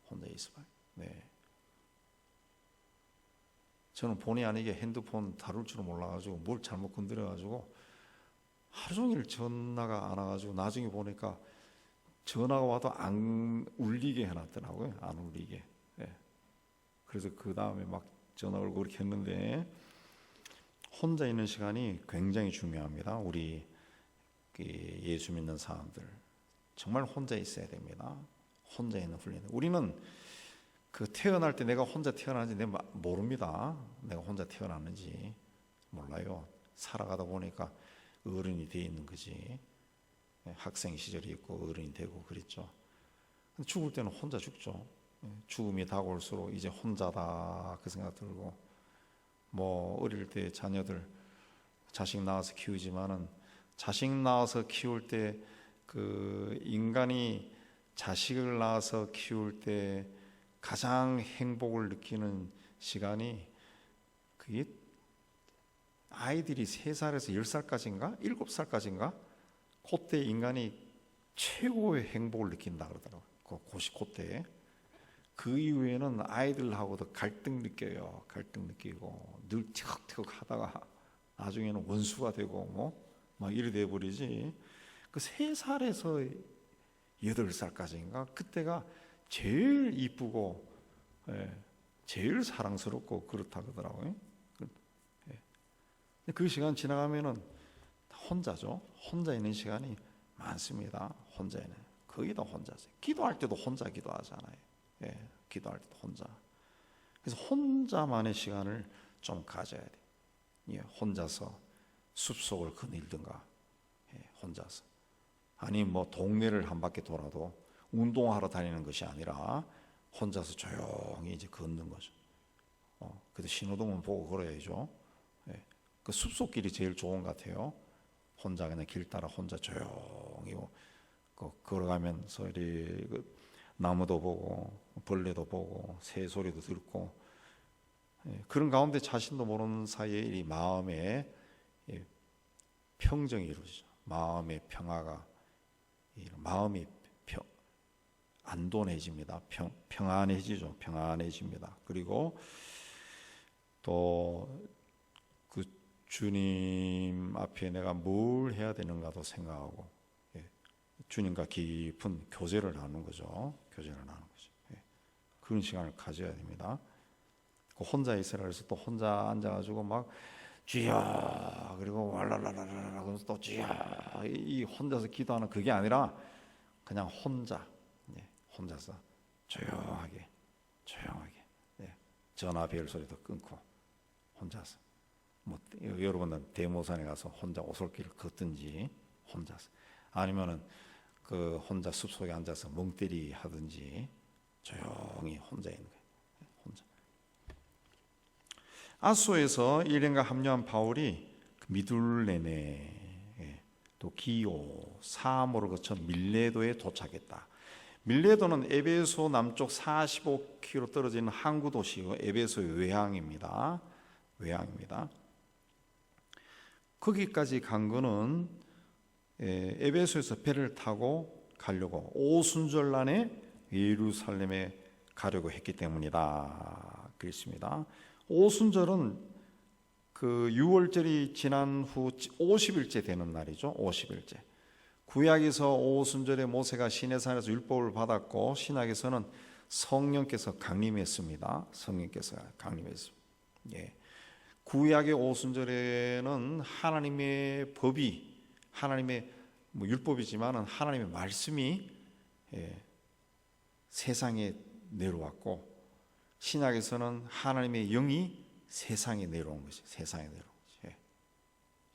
혼자 있어 봐요. 저는 본의 아니게 핸드폰 다룰 줄 몰라가지고 뭘 잘못 건드려가지고 하루 종일 전화가 안 와가지고 나중에 보니까 전화가 와도 안 울리게 해놨더라고요. 안 울리게. 그래서 그 다음에 막 전화 걸고 그렇게 했는데, 혼자 있는 시간이 굉장히 중요합니다. 우리 예수 믿는 사람들 정말 혼자 있어야 됩니다. 혼자 있는 훈련. 우리는 그 태어날 때 내가 혼자 태어났는지 내가 모릅니다. 내가 혼자 태어났는지 몰라요. 살아가다 보니까 어른이 돼 있는 거지. 학생 시절이 있고 어른이 되고 그랬죠. 죽을 때는 혼자 죽죠. 죽음이 다가올수록 이제 혼자다 그 생각 들고, 뭐 어릴 때 자녀들 자식 낳아서 키우지만은 자식 낳아서 키울 때 그 인간이 자식을 낳아서 키울 때 가장 행복을 느끼는 시간이, 그게 아이들이 3살에서 10살까지인가 7살까지인가 그때 인간이 최고의 행복을 느낀다 그러더라고요. 그때. 그 이후에는 아이들하고도 갈등 느껴요. 갈등 느끼고 늘 티격태격 하다가 나중에는 원수가 되고 뭐 막 이래 돼 버리지. 그 3살에서 8살까지인가 그때가 제일 이쁘고 제일 사랑스럽고 그렇다 그러더라고요. 그 시간 지나가면은 혼자죠. 혼자 있는 시간이 많습니다. 혼자 있는. 거의 다 혼자세요. 기도할 때도 혼자 기도하잖아요. 기도할 때도 혼자. 그래서 혼자만의 시간을 좀 가져야 돼. 혼자서 숲속을 거닐든가, 혼자서. 아니 뭐 동네를 한 바퀴 돌아도 운동하러 다니는 것이 아니라 혼자서 조용히 이제 걷는 거죠. 그래도 신호등은 보고 걸어야죠. 그 숲속길이 제일 좋은 것 같아요. 혼자 그냥 길 따라 혼자 조용히 걸어가면서 이렇게 나무도 보고 벌레도 보고 새 소리도 듣고, 그런 가운데 자신도 모르는 사이에 이 마음에 평정이 이루어지죠. 마음의 평화가, 마음이 안돈해집니다. 평안해지죠. 평안해집니다. 그리고 또 그 주님 앞에 내가 뭘 해야 되는가도 생각하고, 주님과 깊은 교제를 나누는 거죠. 교제를 나누는 거죠. 그런 시간을 가져야 됩니다. 혼자 있으라 그래서 또 혼자 앉아가지고 막 주여 그리고 왈랄랄랄라 그러면서 또 주여 이 혼자서 기도하는 그게 아니라 그냥 혼자서 조용하게 전화 벨 소리도 끊고 혼자서, 뭐 여러분은 대모산에 가서 혼자 오솔길을 걷든지 혼자서, 아니면은 그 혼자 숲속에 앉아서 멍때리 하든지 조용히 혼자 있는 거예요. 혼자. 아소에서 일행과 합류한 바울이 미둘레네, 또 기오, 사모를 거쳐 밀레도에 도착했다. 밀레도는 에베소 남쪽 45km 떨어진 항구 도시고 에베소의 외항입니다. 거기까지 간 거는 에베소에서 배를 타고 가려고 오순절날에 예루살렘에 가려고 했기 때문이다 그랬습니다. 오순절은 그 6월절이 지난 후 50일째 되는 날이죠. 50일째. 구약에서 오순절에 모세가 시내산에서 율법을 받았고, 신약에서는 성령께서 강림했습니다. 구약의 오순절에는 하나님의 법이, 하나님의 율법이지만은 하나님의 말씀이 세상에 내려왔고, 신약에서는 하나님의 영이 세상에 내려온 것이,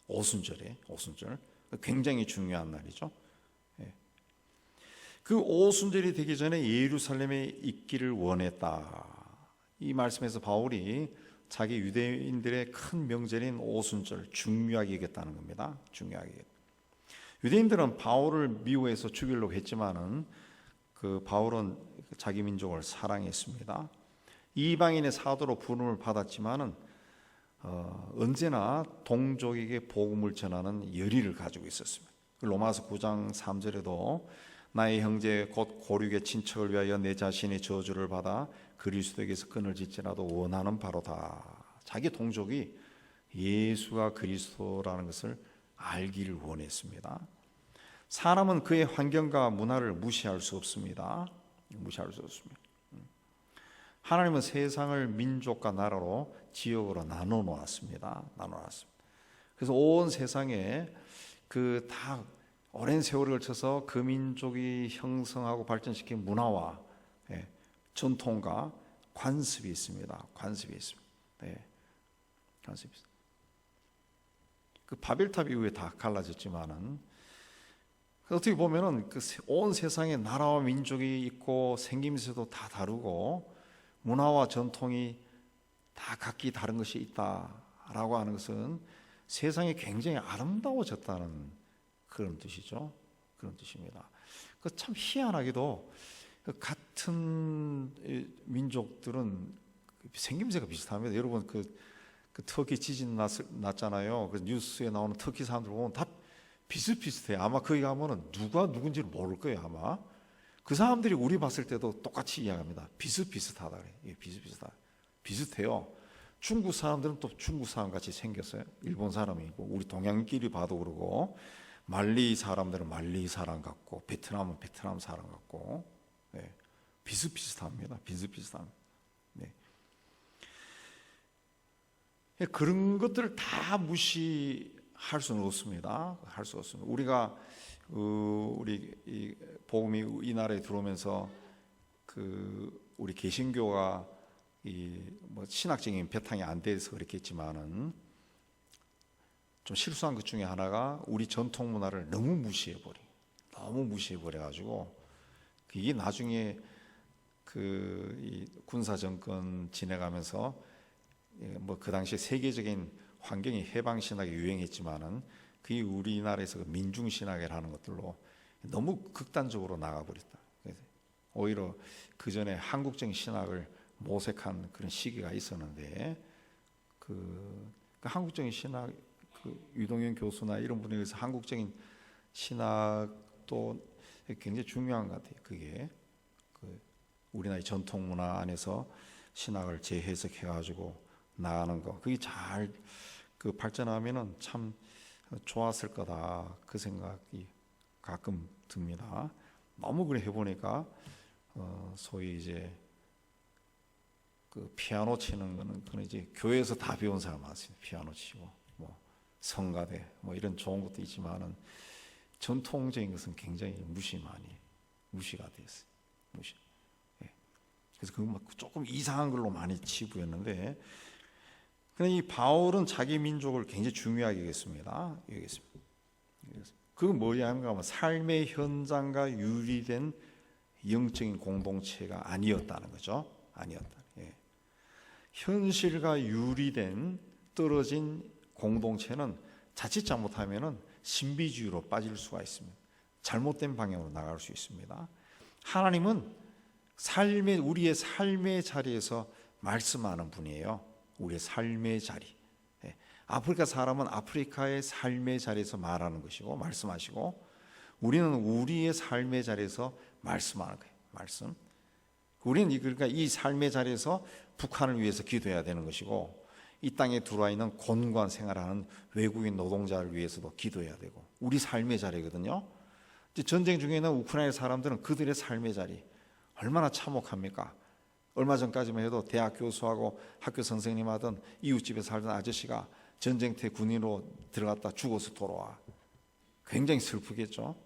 오순절 굉장히 중요한 날이죠. 그 오순절이 되기 전에 예루살렘에 있기를 원했다. 이 말씀에서 바울이 자기 유대인들의 큰 명절인 오순절 중요하게 여겼다는 겁니다. 중요하게. 유대인들은 바울을 미워해서 죽이려고 했지만은 그 바울은 자기 민족을 사랑했습니다. 이방인의 사도로 부름을 받았지만은 언제나 동족에게 복음을 전하는 열의를 가지고 있었습니다. 로마서 9장 3절에도 나의 형제 곧 고륙의 친척을 위하여 내 자신의 저주를 받아 그리스도에게서 끈을 짓지라도 원하는 바로다. 자기 동족이 예수가 그리스도라는 것을 알기를 원했습니다. 사람은 그의 환경과 문화를 무시할 수 없습니다. 하나님은 세상을 민족과 나라로 지역으로 나눠 놓았습니다. 그래서 온 세상에 그 다 오랜 세월을 거쳐서 그 민족이 형성하고 발전시킨 문화와 전통과 관습이 있습니다. 관습이 있습니다. 그 바벨탑 이후에 다 갈라졌지만은 어떻게 보면은 그 온 세상에 나라와 민족이 있고 생김새도 다 다르고 문화와 전통이 다 각기 다른 것이 있다라고 하는 것은 세상이 굉장히 아름다워졌다는 그런 뜻이죠. 그런 뜻입니다. 그 참 희한하게도 같은 민족들은 생김새가 비슷합니다. 여러분 그 터키 지진 났잖아요. 그 뉴스에 나오는 터키 사람들 보면 다 비슷비슷해요. 아마 거기 가면은 누가 누군지를 모를 거예요. 아마 그 사람들이 우리 봤을 때도 똑같이 이야기합니다. 비슷비슷하다 그래요. 비슷해요. 중국 사람들은 또 중국 사람 같이 생겼어요. 일본 사람이고 우리 동양끼리 봐도 그러고 말리 사람들은 말리 사람 같고 베트남은 베트남 사람 같고 비슷비슷합니다. 그런 것들을 다 무시할 수는 없습니다. 할 수 없습니다. 우리가 우리 이 복음이 이 나라에 들어오면서 그 우리 개신교가 이 뭐 신학적인 배탕이 안 돼서 그랬겠지만은 좀 실수한 것 중에 하나가 우리 전통 문화를 너무 무시해버려 가지고 이게 나중에 그 이 군사 정권 지내가면서 뭐 그 당시에 세계적인 환경이 해방 신학이 유행했지만은 그게 우리나라에서 그 민중 신학이라는 것들로 너무 극단적으로 나가버렸다. 오히려 그 전에 한국적인 신학을 모색한 그런 시기가 있었는데 그 한국적인 신학 그 유동현 교수나 이런 분에 의해서 한국적인 신학도 굉장히 중요한 것 같아요. 그게 그 우리나라의 전통 문화 안에서 신학을 재해석해가지고 나가는 거, 그게 잘 그 발전하면은 참 좋았을 거다 그 생각이 가끔 듭니다. 너무 그래 해보니까 소위 이제 그 피아노 치는 거는 그는 이제 교회에서 다 배운 사람 많습니다. 피아노 치고 뭐 성가대 뭐 이런 좋은 것도 있지만은 전통적인 것은 굉장히 무시가 됐어요. 그래서 그건 조금 이상한 걸로 많이 치부했는데, 그런데 이 바울은 자기 민족을 굉장히 중요하게 여겼습니다. 그건 뭐냐면 삶의 현장과 유리된 영적인 공동체가 아니었다는 거죠. 현실과 유리된 떨어진 공동체는 자칫 잘못하면은 신비주의로 빠질 수가 있습니다. 잘못된 방향으로 나갈 수 있습니다. 하나님은 우리의 삶의 자리에서 말씀하는 분이에요. 우리의 삶의 자리. 아프리카 사람은 아프리카의 삶의 자리에서 말하는 것이고 말씀하시고, 우리는 우리의 삶의 자리에서 말씀하는 거예요. 말씀. 우리는 그러니까 이 삶의 자리에서 북한을 위해서 기도해야 되는 것이고, 이 땅에 들어와 있는 곤고한 생활하는 외국인 노동자를 위해서도 기도해야 되고, 우리 삶의 자리거든요. 전쟁 중에는 우크라이나 사람들은 그들의 삶의 자리 얼마나 참혹합니까? 얼마 전까지만 해도 대학 교수하고 학교 선생님 하던 이웃집에 살던 아저씨가 전쟁터 군인으로 들어갔다 죽어서 돌아와. 굉장히 슬프겠죠.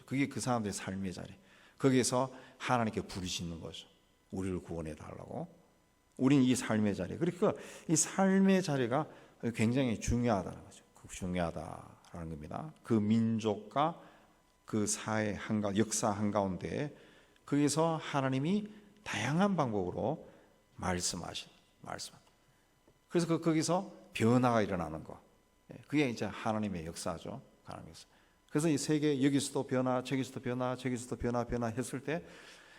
그게 그 사람들의 삶의 자리. 거기에서 하나님께 부르짖는 거죠. 우리를 구원해 달라고. 우린 이 삶의 자리. 그러니까 이 삶의 자리가 굉장히 중요하다는 거죠. 중요하다라는 겁니다. 그 민족과 그 사회 역사 한가운데 거기서 하나님이 다양한 방법으로 말씀. 그래서 거기서 변화가 일어나는 거. 그게 이제 하나님의 역사죠. 그래서 이 세계 여기서도 변화, 저기서도 변화, 저기서도 변화했을 때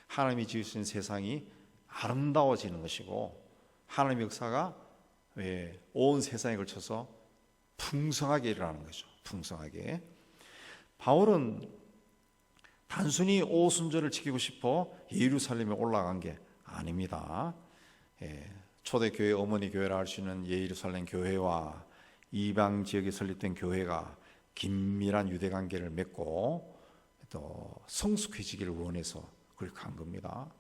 하나님이 지으신 세상이 아름다워지는 것이고, 하나님의 역사가 온 세상에 걸쳐서 풍성하게 일어나는 거죠. 풍성하게. 바울은 단순히 오순절을 지키고 싶어 예루살렘에 올라간 게 아닙니다. 초대교회 어머니 교회라 할 수 있는 예루살렘 교회와 이방 지역에 설립된 교회가 긴밀한 유대관계를 맺고 또 성숙해지기를 원해서 그렇게 한 겁니다.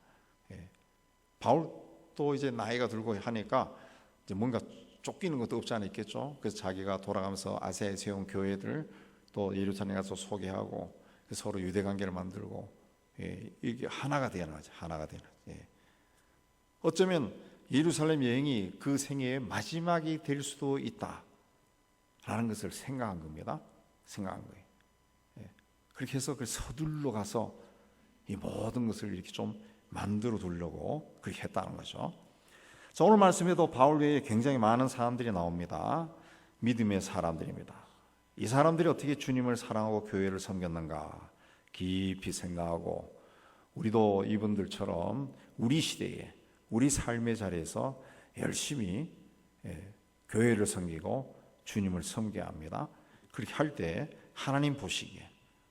바울도 이제 나이가 들고 하니까 이제 뭔가 쫓기는 것도 없지 않아 있겠죠. 그래서 자기가 돌아가면서 아시아에 세운 교회들 또 예루살렘에 가서 소개하고 서로 유대 관계를 만들고 이게 하나가 되는 거죠. 하나가 되는. 어쩌면 예루살렘 여행이 그 생애의 마지막이 될 수도 있다라는 것을 생각한 겁니다. 생각한 거예요. 그렇게 해서 그 서둘러 가서 이 모든 것을 이렇게 좀 만들어 두려고 그렇게 했다는 거죠. 자, 오늘 말씀에도 바울 외에 굉장히 많은 사람들이 나옵니다. 믿음의 사람들입니다. 이 사람들이 어떻게 주님을 사랑하고 교회를 섬겼는가 깊이 생각하고 우리도 이분들처럼 우리 시대에 우리 삶의 자리에서 열심히 교회를 섬기고 주님을 섬겨야 합니다. 그렇게 할 때 하나님 보시기에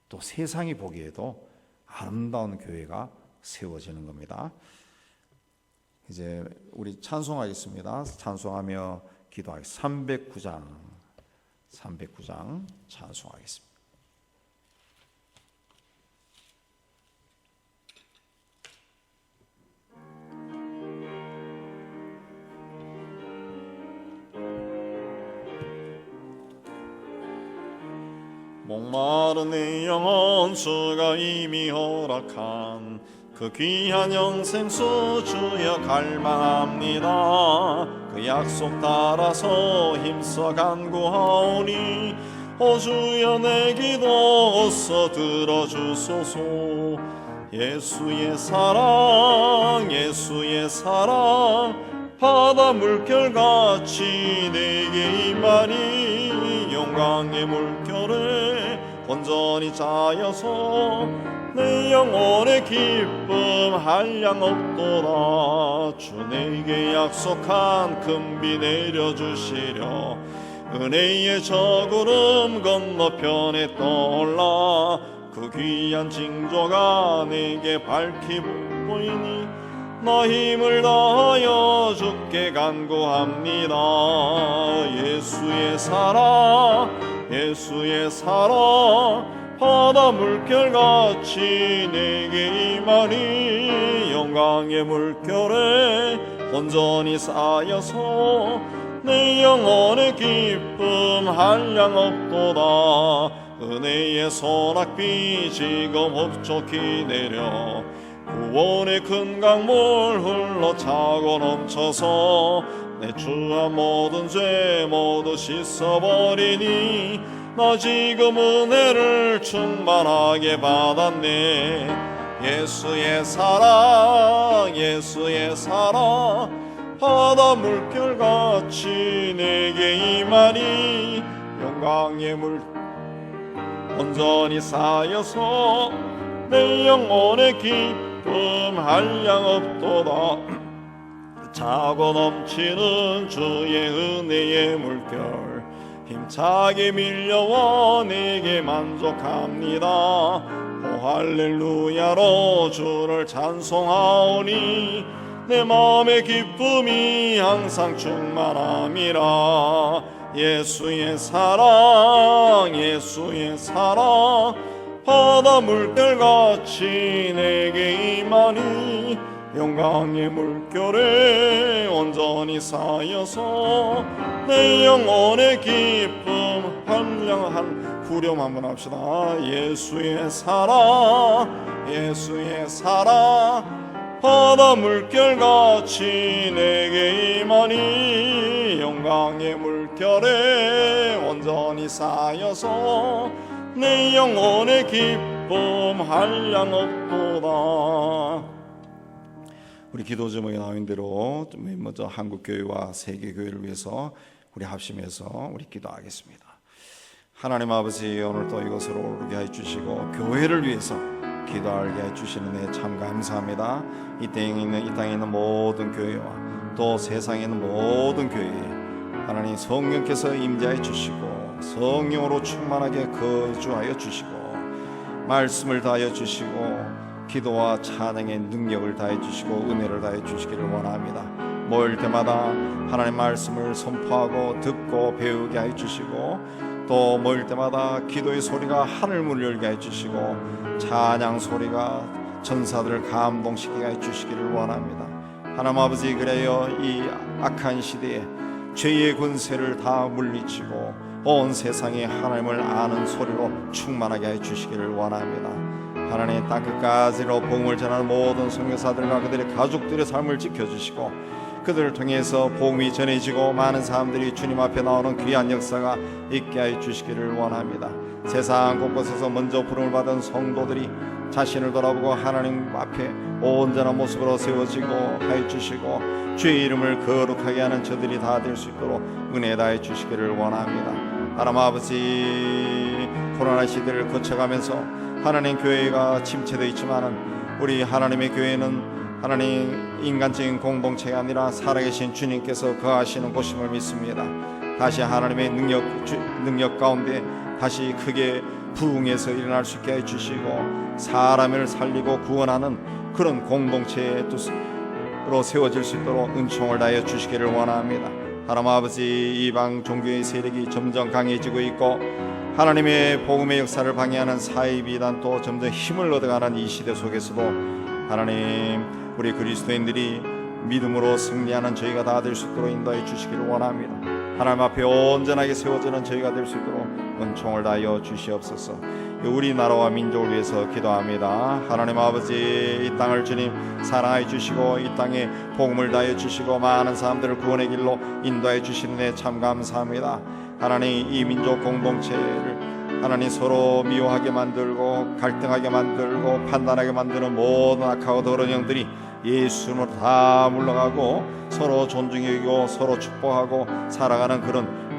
또 세상이 보기에도 아름다운 교회가 세워지는 겁니다. 이제 우리 찬송하겠습니다. 찬송하며 기도하겠습니다. 309장 찬송하겠습니다. 목마른 내 영혼 주가 이미 허락한 그 귀한 영생수 주여 갈망합니다. 그 약속 따라서 힘써 간구하오니 오 주여 내 기도 어서 들어주소서. 예수의 사랑 예수의 사랑 바다 물결같이 내게 임하니 영광의 물결에 온전히 짜여서 내 영혼의 기쁨 한량 없도다. 주 내게 약속한 금비 내려주시려 은혜의 저구름 건너편에 떠올라 그 귀한 징조가 내게 밝히 보이니 나 힘을 다하여 주께 간구합니다. 예수의 사랑 예수의 사랑 바다 물결같이 내게 임하니 영광의 물결에 온전히 쌓여서 내 영혼의 기쁨 한량 없도다. 은혜의 소낙비 지금 흡족히 내려 구원의 큰 강물 흘러차고 넘쳐서 내 주와 모든 죄 모두 씻어버리니 나 지금 은혜를 충만하게 받았네. 예수의 사랑 예수의 사랑 바다 물결같이 내게 임하니 영광의 물 온전히 쌓여서 내 영혼의 기쁨 한량 없도다. 차고 넘치는 주의 은혜의 물결 힘차게 밀려와 내게 만족합니다. 오 할렐루야로 주를 찬송하오니 내 마음의 기쁨이 항상 충만함이라. 예수의 사랑 예수의 사랑 바다 물결같이 내게 임하니 영광의 물결에 온전히 쌓여서 내 영혼의 기쁨 한량한 후렴 한번 합시다. 예수의 사랑 예수의 사랑 바다 물결같이 내게 임하니 영광의 물결에 온전히 쌓여서 내 영혼의 기쁨 한량 없도다. 우리 기도 제목에 나온 대로 먼저 한국교회와 세계교회를 위해서 우리 합심해서 우리 기도하겠습니다. 하나님 아버지, 오늘 또 이것으로 오르게 해주시고 교회를 위해서 기도하게 해주시는 데 참 감사합니다. 이 땅에 있는 모든 교회와 또 세상에 있는 모든 교회에 하나님 성령께서 임재해 주시고 성령으로 충만하게 거주하여 주시고 말씀을 다하여 주시고 기도와 찬양의 능력을 다해 주시고 은혜를 다해 주시기를 원합니다. 모일 때마다 하나님 말씀을 선포하고 듣고 배우게 해 주시고 또 모일 때마다 기도의 소리가 하늘문을 열게 해 주시고 찬양 소리가 천사들을 감동시키게 해 주시기를 원합니다. 하나님 아버지, 그래요 이 악한 시대에 죄의 권세를 다 물리치고 온 세상에 하나님을 아는 소리로 충만하게 해 주시기를 원합니다. 하나님, 땅 끝까지로 복음을 전하는 모든 선교사들과 그들의 가족들의 삶을 지켜주시고 그들을 통해서 복음이 전해지고 많은 사람들이 주님 앞에 나오는 귀한 역사가 있게 해 주시기를 원합니다. 세상 곳곳에서 먼저 부름을 받은 성도들이 자신을 돌아보고 하나님 앞에 온전한 모습으로 세워지고 해 주시고 주의 이름을 거룩하게 하는 저들이 다 될 수 있도록 은혜 다해 주시기를 원합니다. 하나님 아버지, 코로나 시대를 거쳐가면서 하나님 교회가 침체되어 있지만은 우리 하나님의 교회는 하나님 인간적인 공동체가 아니라 살아계신 주님께서 거하시는 곳임을 믿습니다. 다시 하나님의 능력 가운데 다시 크게 부흥해서 일어날 수 있게 해주시고 사람을 살리고 구원하는 그런 공동체로 세워질 수 있도록 은총을 다하여 주시기를 원합니다. 하나님 아버지, 이방 종교의 세력이 점점 강해지고 있고 하나님의 복음의 역사를 방해하는 사이비단도 점점 힘을 얻어가는 이 시대 속에서도 하나님, 우리 그리스도인들이 믿음으로 승리하는 저희가 다 될 수 있도록 인도해 주시기를 원합니다. 하나님 앞에 온전하게 세워지는 저희가 될 수 있도록 은총을 다하여 주시옵소서. 우리나라와 민족을 위해서 기도합니다. 하나님 아버지, 이 땅을 주님 사랑해 주시고 이 땅에 복음을 다하여 주시고 많은 사람들을 구원의 길로 인도해 주시는 데 참 감사합니다. 하나님, 이 민족 공동체를 하나님 서로 미워하게 만들고 갈등하게 만들고 판단하게 만드는 모든 악하고 더러운 영들이 예수님으로 다 물러가고 서로 존중하고 서로 축복하고 살아가는 그런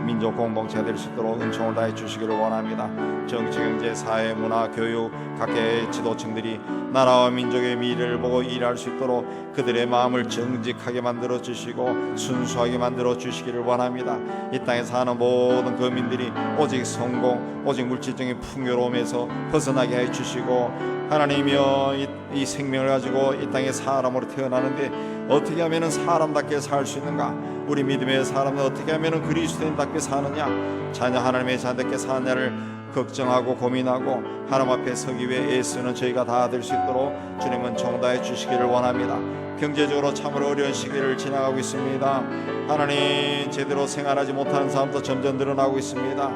민족 공동체가 될 수 있도록 은총을 다해 주시기를 원합니다. 정치, 경제, 사회, 문화, 교육 각계의 지도층들이 나라와 민족의 미래를 보고 일할 수 있도록 그들의 마음을 정직하게 만들어 주시고 순수하게 만들어 주시기를 원합니다. 이 땅에 사는 모든 거민들이 오직 성공, 오직 물질적인 풍요로움에서 벗어나게 해 주시고 하나님이여, 이 생명을 가지고 이 땅에 사람으로 태어나는데 어떻게 하면 사람답게 살 수 있는가? 우리 믿음의 사람은 어떻게 하면 그리스도인답게 사느냐? 자녀 하나님의 자녀답게 사느냐를 걱정하고 고민하고 하나님 앞에 서기 위해 애쓰는 저희가 다 될 수 있도록 주님은 정다해 주시기를 원합니다. 경제적으로 참으로 어려운 시기를 지나가고 있습니다. 하나님, 제대로 생활하지 못하는 사람도 점점 늘어나고 있습니다.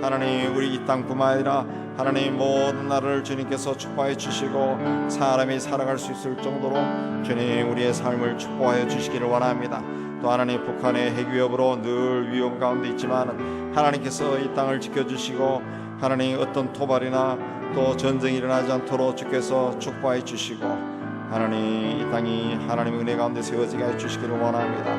하나님, 우리 이 땅뿐만 아니라 하나님 모든 나라를 주님께서 축복해 주시고 사람이 살아갈 수 있을 정도로 주님 우리의 삶을 축복하여 주시기를 원합니다. 또 하나님, 북한의 핵 위협으로 늘 위험 가운데 있지만 하나님께서 이 땅을 지켜주시고 하나님 어떤 토발이나 또 전쟁이 일어나지 않도록 주께서 축복해 주시고 하나님, 이 땅이 하나님의 은혜 가운데 세워지게 해 주시기를 원합니다.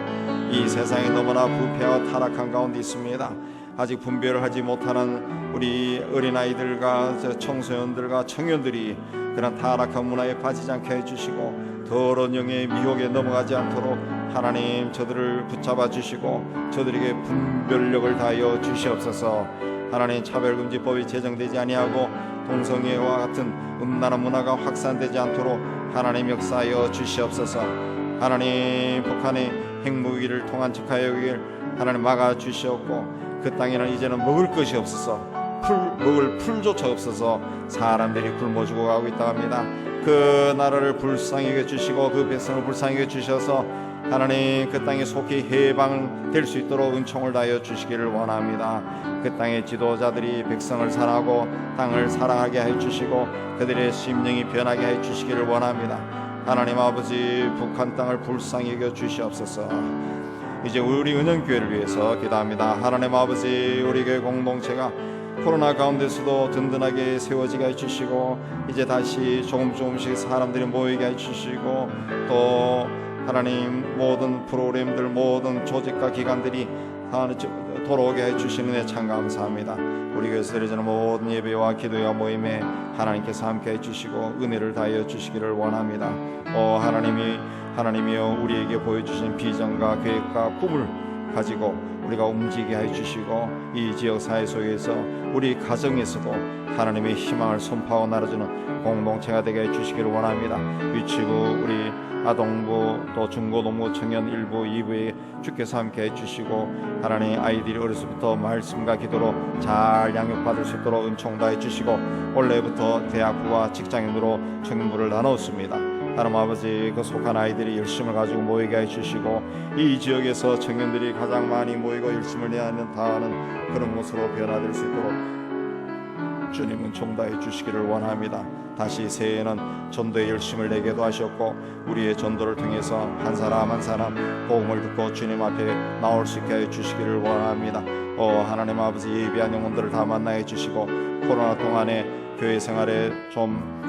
이 세상이 너무나 부패와 타락한 가운데 있습니다. 아직 분별을 하지 못하는 우리 어린아이들과 청소년들과 청년들이 그런 타락한 문화에 빠지지 않게 해주시고 더러운 영의 미혹에 넘어가지 않도록 하나님 저들을 붙잡아 주시고 저들에게 분별력을 다하여 주시옵소서. 하나님, 차별금지법이 제정되지 아니하고 동성애와 같은 음란한 문화가 확산되지 않도록 하나님 역사하여 주시옵소서. 하나님, 북한의 핵무기를 통한 적하여 하나님 막아 주시옵고 그 땅에는 이제는 먹을 것이 없어서 먹을 풀조차 없어서 사람들이 굶어 죽어가고 있다 합니다. 그 나라를 불쌍히 여겨주시고 그 백성을 불쌍히 여겨주셔서 하나님 그 땅에 속히 해방될 수 있도록 은총을 다하여 주시기를 원합니다. 그 땅의 지도자들이 백성을 사랑하고 땅을 사랑하게 해주시고 그들의 심령이 변하게 해주시기를 원합니다. 하나님 아버지, 북한 땅을 불쌍히 여겨주시옵소서. 이제 우리 은영교회를 위해서 기도합니다. 하나님 아버지, 우리 교회 공동체가 코로나 가운데서도 든든하게 세워지게 해주시고 이제 다시 조금씩 사람들이 모이게 해주시고 또 하나님 모든 프로그램들 모든 조직과 기관들이 돌아오게 해주시는 데 참 감사합니다. 우리 교회에서 드려지는 모든 예배와 기도와 모임에 하나님께서 함께 해주시고 은혜를 다하여 주시기를 원합니다. 하나님이여, 우리에게 보여주신 비전과 계획과 꿈을 가지고 우리가 움직이게 해주시고 이 지역사회 속에서 우리 가정에서도 하나님의 희망을 선포하고 나눠주는 공동체가 되게 해주시기를 원합니다. 유치부, 우리 아동부, 또 중고등부, 청년 1부, 2부에 주께서 함께 해주시고 하나님 아이들이 어려서부터 말씀과 기도로 잘 양육받을 수 있도록 은총 다해주시고 올해부터 대학부와 직장인으로 청년부를 나누었습니다. 하나님 아버지 그 속한 아이들이 열심을 가지고 모이게 해주시고 이 지역에서 청년들이 가장 많이 모이고 열심을 다하는 그런 모습으로 변화될 수 있도록 주님은 총다해 주시기를 원합니다. 다시 새해에는 전도의 열심을 내게도 하셨고 우리의 전도를 통해서 한 사람 한 사람 복음을 듣고 주님 앞에 나올 수 있게 해주시기를 원합니다. 하나님 아버지 예비한 영혼들을 다 만나해 주시고 코로나 동안에 교회 생활에 좀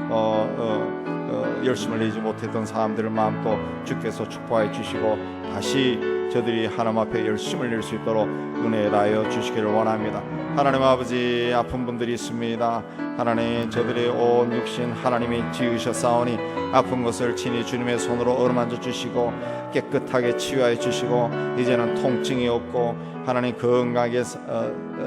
열심을 내지 못했던 사람들의 마음도 주께서 축복해 주시고 다시 저들이 하나님 앞에 열심을 낼 수 있도록 은혜 다하여 주시기를 원합니다. 하나님 아버지 아픈 분들이 있습니다. 하나님 저들의 온 육신 하나님이 지으셨사오니 아픈 것을 친히 주님의 손으로 어루만져 주시고 깨끗하게 치유해 주시고 이제는 통증이 없고 하나님 건강하게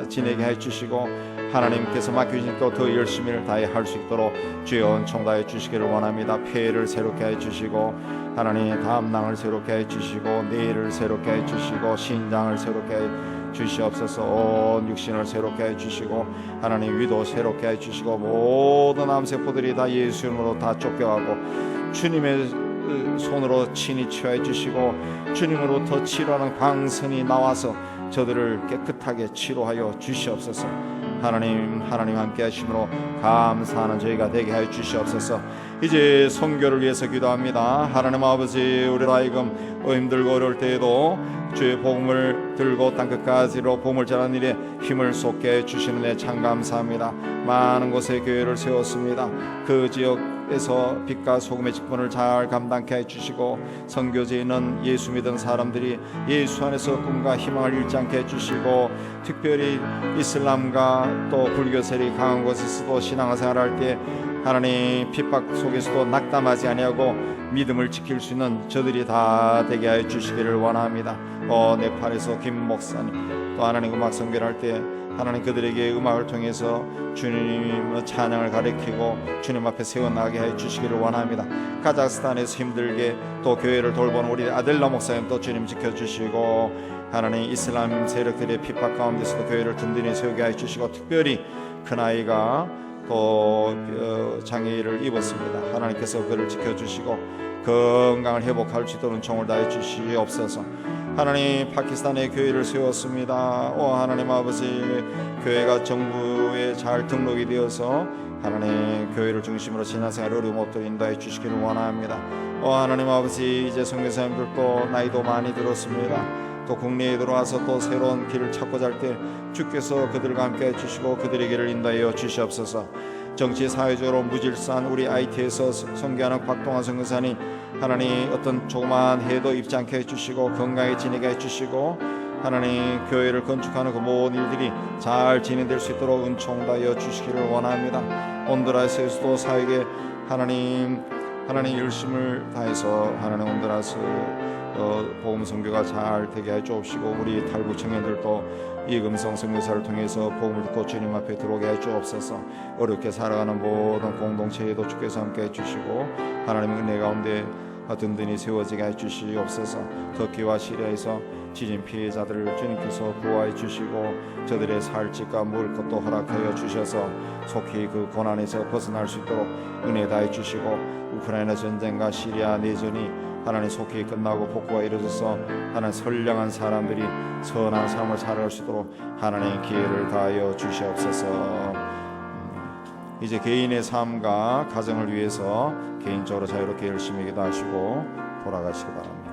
지내게 해 주시고 하나님께서 맡겨주신 또 더 열심히 다해 할 수 있도록 주여 은총 다해 주시기를 원합니다. 폐를 새롭게 해 주시고 하나님 담낭을 새롭게 해 주시고 뇌를 새롭게 해 주시고 신장을 새롭게 해 주시옵소서. 온 육신을 새롭게 해 주시고 하나님 위도 새롭게 해 주시고 모든 암세포들이 다 예수 이름으로 다 쫓겨가고 주님의 손으로 친히 치유해 주시고 주님으로부터 치료하는 광선이 나와서 저들을 깨끗하게 치료하여 주시옵소서. 하나님 함께 하심으로 감사하는 저희가 되게 하여 주시옵소서. 이제 선교를 위해서 기도합니다. 하나님 아버지 우리로 하여금 힘들고 어려울 때에도 주의 복음을 들고 땅끝까지로 복음을 전하는 일에 힘을 쏟게 해주시는 데 참 감사합니다. 많은 곳에 교회를 세웠습니다. 그 지역에서 빛과 소금의 직분을 잘 감당케 해주시고 선교지에 있는 예수 믿은 사람들이 예수 안에서 꿈과 희망을 잃지 않게 해주시고 특별히 이슬람과 또 불교세력이 강한 곳에서도 신앙생활할 때 하나님 핍박 속에서도 낙담하지 아니하고 믿음을 지킬 수 있는 저들이 다 되게 하여 주시기를 원합니다. 네팔에서 김 목사님 또 하나님 음악 선교할 때 하나님 그들에게 음악을 통해서 주님의 찬양을 가리키고 주님 앞에 세워나가게 해 주시기를 원합니다. 카자흐스탄에서 힘들게 또 교회를 돌보는 우리 아델라 목사님 또 주님 지켜주시고 하나님 이슬람 세력들의 핍박 가운데서도 교회를 든든히 세우게 해 주시고 특별히 큰아이가 또 장애를 입었습니다. 하나님께서 그를 지켜주시고 건강을 회복할 수 있도록 은총을 다해 주시옵소서. 하나님 파키스탄에 교회를 세웠습니다. 하나님 아버지 교회가 정부에 잘 등록이 되어서 하나님 교회를 중심으로 신앙생활 어려움 없도록 인도해 주시기를 원합니다. 하나님 아버지 이제 선교사님들도 나이도 많이 들었습니다. 또 국내에 들어와서 또 새로운 길을 찾고자 할 때 주께서 그들과 함께 해주시고 그들의 길을 인도하여 주시옵소서. 정치 사회적으로 무질서한 우리 IT에서 선교하는 박동환 선교사님 하나님 어떤 조그마한 해도 입지 않게 해주시고 건강하게 지내게 해주시고 하나님 교회를 건축하는 그 모든 일들이 잘 진행될 수 있도록 은총 다하여 주시기를 원합니다. 온두라스에서도 사회에 하나님 열심을 다해서 하나님 온두라스 복음 선교가 잘 되게 해 주옵시고 우리 탈북 청년들도 이 음성 선교사를 통해서 복음을 듣고 주님 앞에 들어오게 해 주옵소서. 어렵게 살아가는 모든 공동체에도 주께서 함께 해 주시고 하나님의 은혜 가운데 든든히 세워지게 해 주시옵소서. 터키와 시리아에서 지진 피해자들을 주님께서 구하여 주시고 저들의 살 집과 먹을 것도 허락하여 주셔서 속히 그 고난에서 벗어날 수 있도록 은혜 다해 주시고 우크라이나 전쟁과 시리아 내전이 하나님 속히 끝나고 복구가 이루어져서 하나님 선량한 사람들이 선한 삶을 살아갈 수 있도록 하나님 기회를 다하여 주시옵소서. 이제 개인의 삶과 가정을 위해서 개인적으로 자유롭게 열심히 기도하시고 돌아가시기 바랍니다.